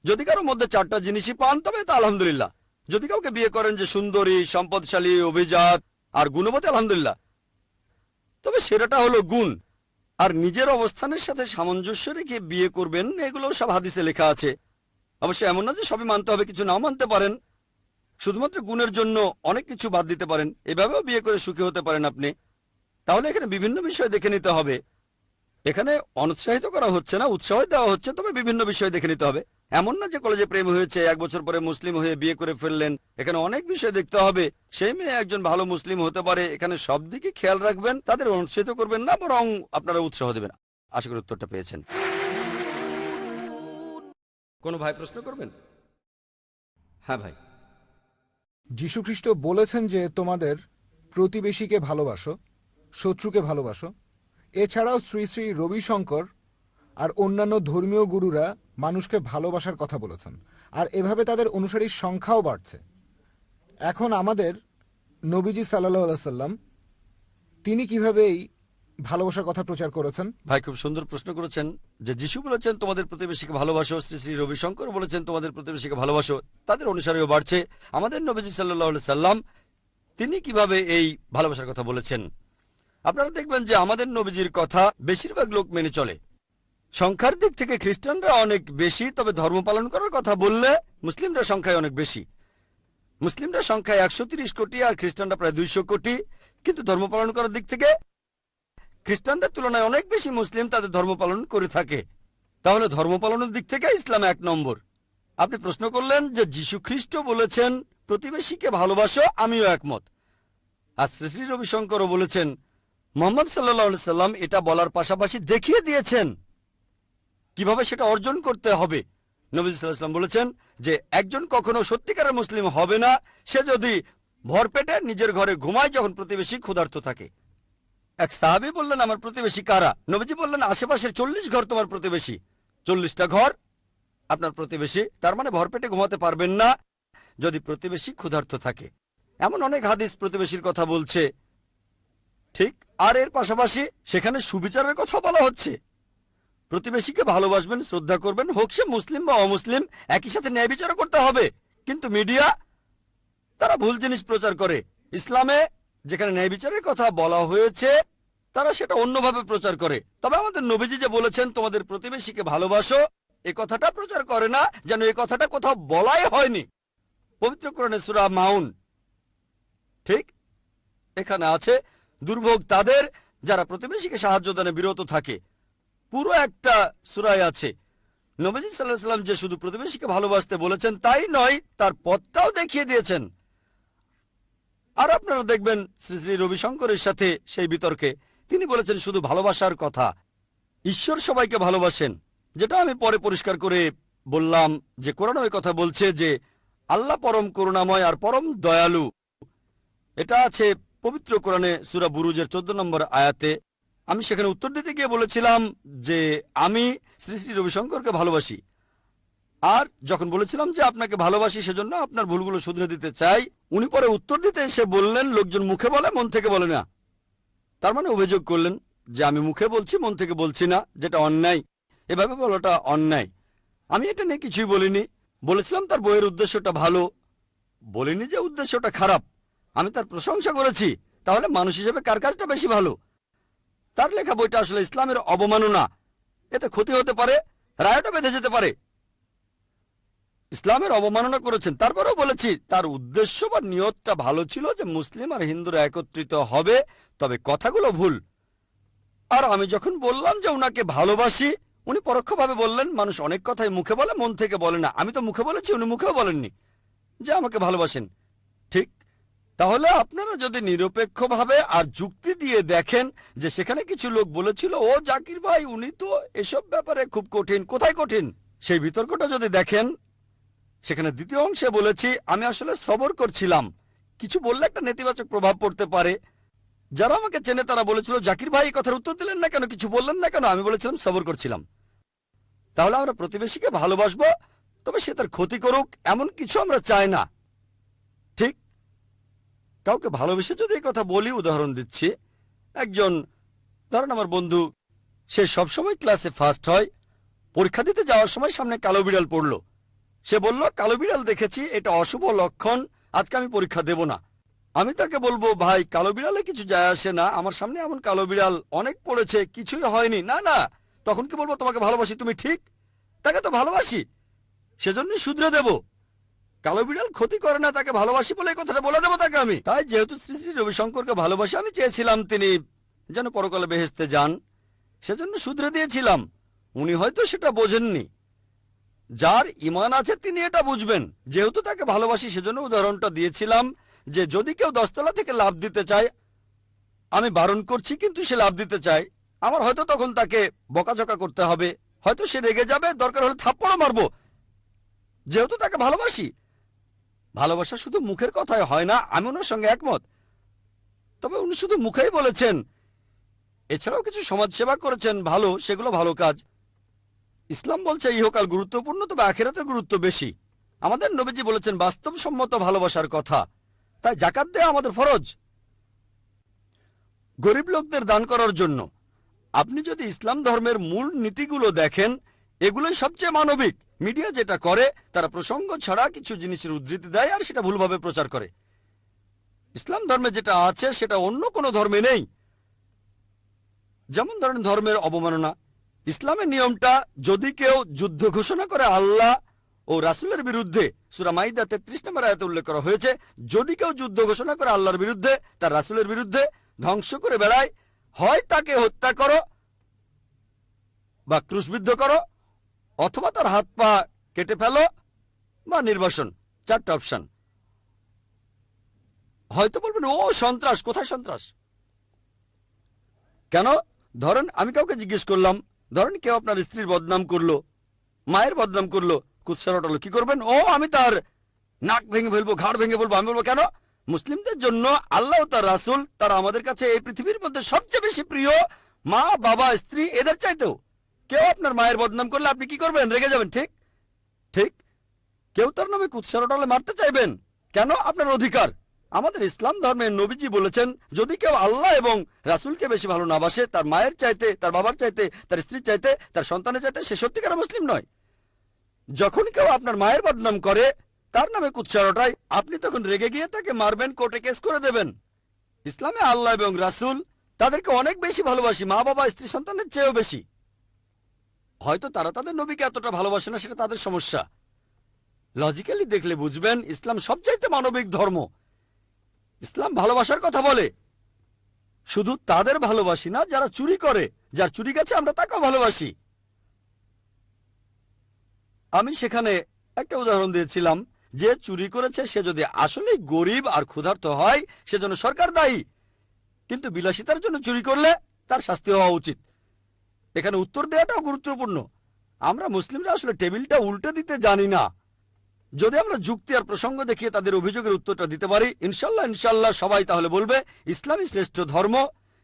যদি কারো মধ্যে চারটা জিনিসই পান তবে তা আলহামদুলিল্লাহ। যদি কাউকে বিয়ে করেন যে সুন্দরী, সম্পদশালী, অভিজাত আর গুণবতী, আলহামদুলিল্লাহ। তবে সেরাটা হলো গুণ। আর নিজের অবস্থানের সাথে সামঞ্জস্য রেখে বিয়ে করবেন, এগুলো সব হাদিসে লেখা আছে। অবশ্য এমন না যে সবই মানতে হবে, কিছু নাও মানতে পারেন। শুধুমাত্র গুণের জন্য অনেক কিছু বাদ দিতে পারেন। এভাবেও বিয়ে করে সুখী হতে পারেন আপনি। তাহলে এখানে বিভিন্ন বিষয় দেখে নিতে হবে। এখানে অনুৎসাহিত করা হচ্ছে না, উৎসাহ দেওয়া হচ্ছে, তবে বিভিন্ন বিষয় দেখে নিতে হবে। এমন না যে কলেজে প্রেম হয়েছে, এক বছর পরে মুসলিম হয়ে বিয়ে করে ফেললেন। এখানে অনেক বিষয় দেখতে হবে। সেই মেয়ে একজন ভালো মুসলিম হতে পারে, এখানে সব দিকে খেয়াল রাখবেন। তাদের অনুৎসাহিত করবেন না, বরং আপনারা উৎসাহ দেবেন। আশা করি উত্তরটা পেয়েছেন। কোনো ভাই প্রশ্ন করবেন? হ্যাঁ ভাই। যীশুখ্রিস্ট বলেছেন যে তোমাদের প্রতিবেশীকে ভালোবাসো, শত্রুকে ভালোবাসো। এছাড়াও শ্রী শ্রী রবিশঙ্কর আর অন্যান্য ধর্মীয় গুরুরা মানুষকে ভালোবাসার কথা বলেছেন, আর এভাবে তাদের অনুসারীর সংখ্যাও বাড়ছে। এখন আমাদের নবীজি সাল্লাল্লাহু আলাইহি সাল্লাম তিনি কিভাবে এই ভালোবাসার কথা প্রচার করেছেন? ভাই খুব সুন্দর প্রশ্ন করেছেন। যে যিশু বলেছেন তোমাদের প্রতিবেশীকে ভালোবাসো, শ্রী শ্রী রবিশঙ্কর বলেছেন তোমাদের প্রতিবেশীকে ভালোবাসো, তাদের অনুসারীও বাড়ছে। আমাদের নবীজি সাল্লাল্লাহু আলাইহি সাল্লাম তিনি কিভাবে এই ভালোবাসার কথা বলেছেন? আপনারা দেখবেন যে আমাদের নবীজির কথা বেশিরভাগ লোক মেনে চলে। সংখ্যার দিক থেকে খ্রিস্টানরা অনেক বেশি, তবে ধর্ম পালন করার কথা বললে মুসলিমরা সংখ্যায় অনেক বেশি। মুসলিমরা সংখ্যায় 130 কোটি আর খ্রিস্টানরা প্রায় 200 কোটি। কিন্তু ধর্ম পালন করার দিক থেকে খ্রিস্টানদের তুলনায় অনেক বেশি মুসলিম তাদের ধর্ম পালন করে থাকে। তাহলে ধর্ম পালনের দিক থেকে ইসলাম 1 নম্বর। আপনি প্রশ্ন করলেন যে যীশু খ্রিস্ট বলেছেন প্রতিবেশীকে ভালোবাসো, আমিও একমত। আর শ্রী শ্রী রবিশঙ্করও বলেছেন, মুহাম্মদ সাল্লাল্লাহু আলাইহি সাল্লাম এটা বলার পাশাপাশি দেখিয়ে দিয়েছেন কিভাবে সেটা অর্জন করতে হবে। নবী সাল্লাল্লাহু আলাইহি সাল্লাম বলেছেন যে একজন কখনো সত্যিকারের মুসলিম হবে না সে যদি ভরপেটে নিজের ঘরে ঘুমায় যখন প্রতিবেশী ক্ষুধার্ত থাকে। এক সাহাবী বললেন আমার প্রতিবেশী কারা? নবীজি বললেন আশেপাশের 40 ঘর তোমার প্রতিবেশী। 40টা ঘর আপনার প্রতিবেশী। তার মানে ভরপেটে ঘুমাতে পারবেন না যদি প্রতিবেশী ক্ষুধার্ত থাকে। এমন অনেক হাদিস প্রতিবেশীর কথা বলছে, ঠিক। আর এর পাশাপাশি সেখানে সুবিচারের কথা বলা হচ্ছে। প্রতিবেশীকে ভালোবাসবেন, শ্রদ্ধা করবেন, হোক সে মুসলিম বা অমুসলিম, একই সাথে ন্যায় বিচারও করতে হবে। কিন্তু মিডিয়া তারা ভুল জিনিস প্রচার করে। ইসলামে যেখানে ন্যায় বিচারের কথা বলা হয়েছে তারা সেটা অন্যভাবে প্রচার করে। তবে আমাদের নবীজি যে বলেছেন তোমাদের প্রতিবেশীকে ভালোবাসো, এই কথাটা প্রচার করে না যেন এই কথাটা কোথাও বলাই হয়নি। পবিত্র কোরআনে সূরা মাউন, ঠিক এখানে আছে দুর্ভোগ তাদের যারা প্রতিবেশীকে সাহায্য দানে বিরত থাকে। পুরো একটা সূরায় আছে। নবীজি সাল্লাল্লাহু আলাইহি ওয়াসাল্লাম যে শুধু প্রতিবেশীকে ভালোবাসতে বলেছেন তাই নয়, তার পথটাও দেখিয়ে দিয়েছেন। আর আপনারা দেখবেন শ্রী শ্রী রবিশঙ্করের সাথে সেই বিতর্কে তিনি বলেছেন শুধু ভালোবাসার কথা। ঈশ্বর সবাইকে ভালোবাসেন, যেটা আমি পরে পরিষ্কার করে বললাম যে কোরআন ওই কথা বলছে যে আল্লাহ পরম করুণাময় আর পরম দয়ালু। এটা আছে পবিত্র কোরআনে সূরা বুরুজের 14 নম্বর আয়াতে। আমি সেখানে উত্তর দিতে গিয়ে বলেছিলাম যে আমি শ্রী শ্রী রবিশঙ্করকে ভালোবাসি। আর যখন বলেছিলাম যে আপনাকে ভালোবাসি সেজন্য আপনার ভুলগুলো শুধরে দিতে চাই, উনি পরে উত্তর দিতে এসে বললেন লোকজন মুখে বলে মন থেকে বলে না। তার মানে অভিযোগ করলেন যে আমি মুখে বলছি মন থেকে বলছি না, যেটা অন্যায়। এভাবে বলাটা অন্যায়। আমি এটা নিয়ে কিছুই বলিনি। বলেছিলাম তার বইয়ের উদ্দেশ্যটা ভালো, বলিনি যে উদ্দেশ্যটা খারাপ, আমি তার প্রশংসা করেছি। তাহলে মানুষ হিসেবে কার কাজটা বেশি ভালো? তার লেখা বইটা আসলে ইসলামের অবমাননা, এতে ক্ষতি হতে পারে, রায়টা বেঁধে যেতে পারে। ইসলামের অবমাননা করেছেন, তারপরেও বলেছি তার উদ্দেশ্য বা নিয়তটা ভালো ছিল যে মুসলিম আর হিন্দুরা একত্রিত হবে, তবে কথাগুলো ভুল। আর আমি যখন বললাম যে উনাকে ভালোবাসি, উনি পরোক্ষভাবে বললেন মানুষ অনেক কথাই মুখে বলে, মন থেকে বলে না। আমি তো মুখে বলেছি, উনি মুখেও বলেননি যে আমাকে ভালোবাসেন। ঠিক, তাহলে আপনারা যদি নিরপেক্ষভাবে আর যুক্তি দিয়ে দেখেন যে সেখানে কিছু লোক বলেছিল ও জাকির ভাই উনি তো এসব ব্যাপারে খুব কঠিন, কোথায় কঠিন, সেই বিতর্কটা যদি দেখেন, সেখানে দ্বিতীয় অংশে বলেছি আমি আসলে সবর করছিলাম। কিছু বললে একটা নেতিবাচক প্রভাব পড়তে পারে। যারা আমাকে চেনে তারা বলেছিল জাকির ভাই এই কথার উত্তর দিলেন না কেন, কিছু বললেন না কেন? আমি বলেছিলাম সবর করছিলাম। তাহলে আমরা প্রতিবেশীকে ভালোবাসবো, তবে সে তার ক্ষতি করুক এমন কিছু আমরা চাই না। ঠিক, কাউকে ভালোবেসে যদি এই কথা বলি, উদাহরণ দিচ্ছি, একজন ধরেন আমার বন্ধু, সে সবসময় ক্লাসে ফার্স্ট হয়, পরীক্ষা দিতে যাওয়ার সময় সামনে কালো বিড়াল পড়লো। সে বলল কালো বিড়াল দেখেছি, এটা অশুভ লক্ষণ, আজকে আমি পরীক্ষা দেব না। আমি তাকে বলবো ভাই কালো বিড়ালে কিছু যায় আসে না, আমার সামনে এমন কালো বিড়াল অনেক পড়েছে, কিছুই হয়নি। না না, তখন কি বলবো তোমাকে ভালোবাসি, তুমি ঠিক, তাকে তো ভালোবাসি, সেজন্যই শুধরে দেব। কালো বিড়াল ক্ষতি করে না, তাকে ভালোবাসি বলে এই কথাটা বলে দেবো তাকে আমি। তাই যেহেতু শ্রী শ্রী রবিশঙ্করকে ভালোবাসি, আমি চেয়েছিলাম তিনি যেন পরকালে বেহেশতে যান, সেজন্য শুধরে দিয়েছিলাম। উনি হয়তো সেটা বোঝেননি। যার ঈমান আছে তিনি এটা বুঝবেন। যেহেতু তাকে ভালোবাসি সেজন্য উদাহরণটা দিয়েছিলাম যে যদি কেউ 10 তলা থেকে লাফ দিতে চায়, আমি বারণ করছি কিন্তু সে লাফ দিতে চায়, আমার হয়তো তখন তাকে বকাঝকা করতে হবে, হয়তো সে রেগে যাবে, দরকার হলে থাপ্পড়ও মারবো, যেহেতু তাকে ভালোবাসি। ভালোবাসা শুধু মুখের কথায় হয় না, আমি ওনার সঙ্গে একমত। তবে উনি শুধু মুখেই বলেছেন, এছাড়াও কিছু সমাজসেবা করেছেন ভালো, সেগুলো ভালো কাজ। ইসলাম বলছে ইহকাল গুরুত্বপূর্ণ, তবে আখিরাতের গুরুত্ব বেশি। আমাদের নবীজি বলেছেন বাস্তবসম্মত ভালোবাসার কথা, তাই যাকাত দেয়া আমাদের ফরজ, গরিব লোকদের দান করার জন্য। আপনি যদি ইসলাম ধর্মের মূল নীতিগুলো দেখেন, এগুলোই সবচেয়ে মানবিক। মিডিয়া যেটা করে, তারা প্রসঙ্গ ছাড়া কিছু জিনিসের উদ্ধৃতি দেয় আর সেটা ভুলভাবে প্রচার করে। ইসলাম ধর্মে যেটা আছে সেটা অন্য কোনো ধর্মে নেই। যেমন ধরেন ধর্মের অবমাননা, ইসলামের নিয়মটা যদি কেউ যুদ্ধ ঘোষণা করে আল্লাহ ও রাসূলের বিরুদ্ধে, সূরা মাইদা 33 নম্বর আয়াতে উল্লেখ করা হয়েছে, যদি কেউ যুদ্ধ ঘোষণা করে আল্লাহর বিরুদ্ধে, তার রাসূলের বিরুদ্ধে, ধ্বংস করে বেড়ায়, হয় তাকে হত্যা করো বা ক্রুশবিদ্ধ করো, অথবা তার হাত পা কেটে ফেলো বা নির্বাসন, 4টা অপশন। হয়তো বলবেন ও সন্ত্রাস, কোথায় সন্ত্রাস? কেন? ধরেন আমি কাউকে জিজ্ঞেস করলাম, ধরেন কেউ আপনার স্ত্রীর বদনাম করলো, মায়ের বদনাম করলো, কুৎসা রটালো, কি করবেন? ও আমি তার নাক ভেঙে ফেলবো, ঘাড় ভেঙে ফেলবো। আমি বলবো কেন? মুসলিমদের জন্য আল্লাহ ও তার রাসূল, তারা আমাদের কাছে এই পৃথিবীর মধ্যে সবচেয়ে বেশি প্রিয়, মা বাবা স্ত্রী এদের চাইতেও। কেউ আপনার মায়ের বদনাম করলে আপনি কি করবেন? রেগে যাবেন, ঠিক ঠিক। কেউ তার নামে কুৎসা রটালে মারতে চাইবেন কেন? আপনার অধিকার। আমাদের ইসলাম ধর্মের নবীজি বলেছেন যদি কেউ আল্লাহ এবং রাসূলকে বেশি ভালো না বাসে, তার মায়ের চাইতে, তার বাবার চাইতে, তার স্ত্রীর চাইতে, তার সন্তানের চাইতে, সে সত্যিকার মুসলিম নয়। যখন কেউ আপনার মায়ের বদনাম করে, তার নামে কুৎসা রটায়, আপনি তখন রেগে গিয়ে তাকে মারবেন, কোর্টে কেস করে দেবেন। ইসলামে আল্লাহ এবং রাসূল তাদেরকে অনেক বেশি ভালোবাসি, মা বাবা স্ত্রী সন্তানের চেয়েও বেশি। হয়তো তারা তাদের নবীকে এতটা ভালোবাসে না, সেটা তাদের সমস্যা। লজিক্যালি দেখলে বুঝবেন ইসলাম সবচাইতে মানবিক ধর্ম। ইসলাম ভালোবাসার কথা বলে, শুধু তাদের ভালোবাসি না যারা চুরি করে, যার চুরি গেছে আমরা তাকেও ভালোবাসি। আমি সেখানে একটা উদাহরণ দিয়েছিলাম, যে চুরি করেছে সে যদি আসলেই গরিব আর ক্ষুধার্ত হয়, সেজন্য সরকার দায়ী, কিন্তু বিলাসিতার জন্য চুরি করলে তার শাস্তি হওয়া উচিত। এখানে উত্তর দেওয়াটাও গুরুত্বপূর্ণ। আমরা মুসলিমরা আসলে টেবিলটা উল্টে দিতে জানি না। যদি আমরা যুক্তি আর প্রসঙ্গ দেখিয়ে তাদের অভিযোগের উত্তরটা দিতে পারি, ইনশাল্লাহ সবাই তাহলে বলবে ইসলামই শ্রেষ্ঠ ধর্ম।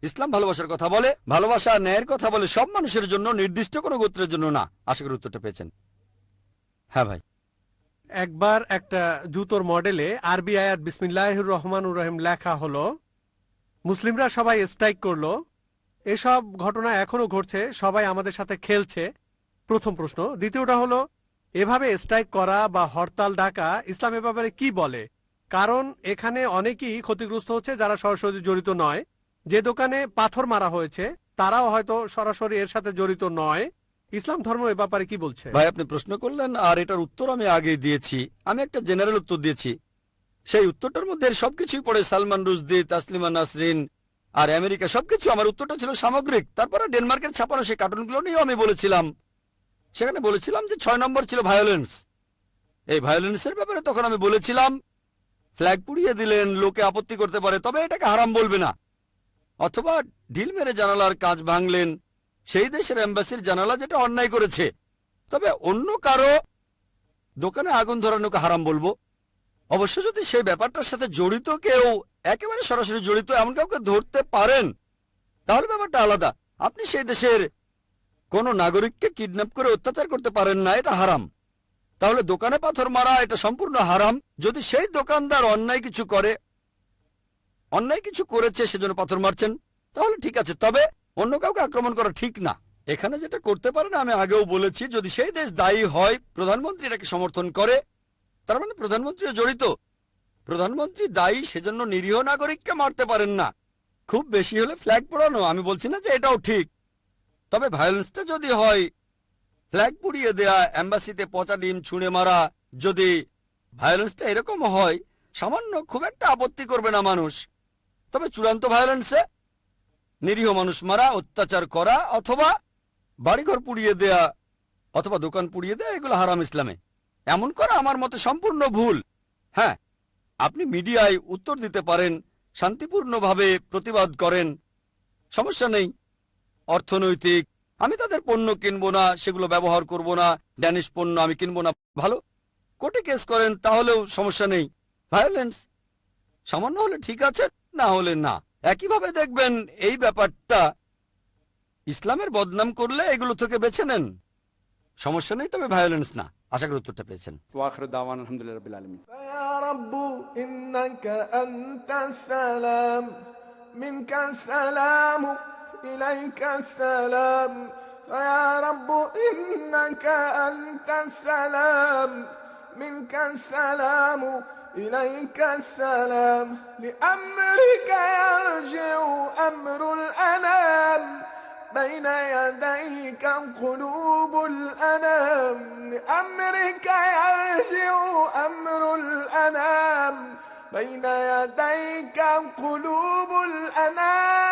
ইসলাম ভালোবাসার কথা বলে, ভালোবাসা ন্যায়ের কথা বলে, সব মানুষের জন্য, নির্দিষ্ট কোনো গোত্রের জন্য না। আশা করি উত্তরটা পেয়েছেন। হ্যাঁ ভাই। একবার একটা জুতোর মডেলে আরবি আয়াত বিসমিল্লাহির রহমানুর রহিম লেখা হলো, মুসলিমরা সবাই স্ট্রাইক করলো, এসব ঘটনা এখনো ঘটছে, সবাই আমাদের সাথে খেলছে। প্রথম প্রশ্ন। দ্বিতীয়টা হলো, এভাবে স্ট্রাইক করা বা হরতাল ডাকা ইসলামের ব্যাপারে কি বলে? কারণ এখানে অনেকেই ক্ষতিগ্রস্ত হচ্ছে যারা সরাসরি জড়িত নয়। যে দোকানে পাথর মারা হয়েছে তারাও হয়তো সরাসরি এর সাথে জড়িত নয়। ইসলাম ধর্ম এ ব্যাপারে কি বলছে? ভাই, আপনি প্রশ্ন করলেন আর এটার উত্তর আমি আগেই দিয়েছি। আমি একটা জেনারেল উত্তর দিয়েছি। সেই উত্তরটার মধ্যে সবকিছুই পড়ে, সালমান রুশদি, তাসলিমা নাসরিন আর আমেরিকা সবকিছু। আমার উত্তরটা ছিল সামগ্রিক। তারপরে ডেনমার্কের ছাপানো সেই কার্টুনগুলো নিয়েও আমি বলেছিলাম। সেখানে বলেছিলাম যে 6 নম্বর ছিল ভায়োলেন্স। এই ভায়োলেন্সের ব্যাপারে তখন আমি বলেছিলাম ফ্ল্যাগ পুড়িয়ে দিলেন, লোকে আপত্তি করতে পারে, তবে এটাকে হারাম বলবে না। অথবা ঢিল মেরে জানালার কাঁচ ভাঙলেন, সেই দেশের এম্বাসির জানালা যেটা অন্যায় করেছে, তবে অন্য কারো দোকানে আগুন ধরানোকে হারাম বলবো। অবশ্য যদি সেই ব্যাপারটার সাথে জড়িত কেউ, একেবারে সরাসরি জড়িত এমন কাউকে ধরতে পারেন, তাহলে ব্যাপারটা আলাদা। আপনি সেই দেশের কোন নাগরিককে কিডন্যাপ করে অত্যাচার করতে পারেন না, এটা হারাম। তাহলে দোকানে পাথর মারা এটা সম্পূর্ণ হারাম। যদি সেই দোকানদার অন্যায় কিছু করেছে সেজন্য পাথর মারছেন, তাহলে ঠিক আছে, তবে অন্য কাউকে আক্রমণ করা ঠিক না। এখানে যেটা করতে পারেন আমি আগেও বলেছি, যদি সেই দেশ দায়ী হয়, প্রধানমন্ত্রী এটাকে সমর্থন করে, তার মানে প্রধানমন্ত্রীও জড়িত। প্রধানমন্ত্রী দায়ী, সেজন্য নিরীহ নাগরিককে মারতে পারেন না। খুব বেশি হলে ফ্ল্যাগ পোড়ানো, আমি বলছি না যে এটাও ঠিক, তবে ভায়োলেন্সটা যদি হয় ফ্ল্যাগ পুড়িয়ে দেয়া, এম্বাসিতে পচা ডিম ছুঁড়ে মারা, যদি ভায়োলেন্সটা এরকম হয়, সামান্য খুব একটা আপত্তি করবে না মানুষ। তবে চূড়ান্ত ভায়োলেন্সে নিরীহ মানুষ মারা, অত্যাচার করা, অথবা বাড়িঘর পুড়িয়ে দেয়া, অথবা দোকান পুড়িয়ে দেয়া, এগুলো হারাম ইসলামে। এমন করা আমার মতে সম্পূর্ণ ভুল। হ্যাঁ, আপনি মিডিয়ায় উত্তর দিতে পারেন, শান্তিপূর্ণভাবে প্রতিবাদ করেন, সমস্যা নেই। অর্থনৈতিক, আমি তাদের পণ্য কিনবো না, সেগুলো ব্যবহার করব না, ড্যানিশ পণ্য আমি কিনবো না, ভালো। কোর্টে কেস করেন, তাহলেও সমস্যা নেই। ভায়োলেন্স সামান্য হলে ঠিক আছে, না হলে না। একইভাবে দেখবেন এই ব্যাপারটা ইসলামের বদনাম করলে এগুলো থেকে বেছে নেন, সমস্যা নেই, তবে ভায়োলেন্স না। আশা করি উত্তরটা পেয়েছেন। ওয়াখির দাওয়ান আলহামদুলিল্লাহ রাব্বিল আলামিন। يا رب إنك أنت السلام منك السلام إليك السلام فيا رب إنك أنت السلام منك السلام إليك السلام لأمرك يرجع أمر الأنام بين يديك قلوب الأنام لأمرك يرجع أمر الأنام بين يديك قلوب الأنام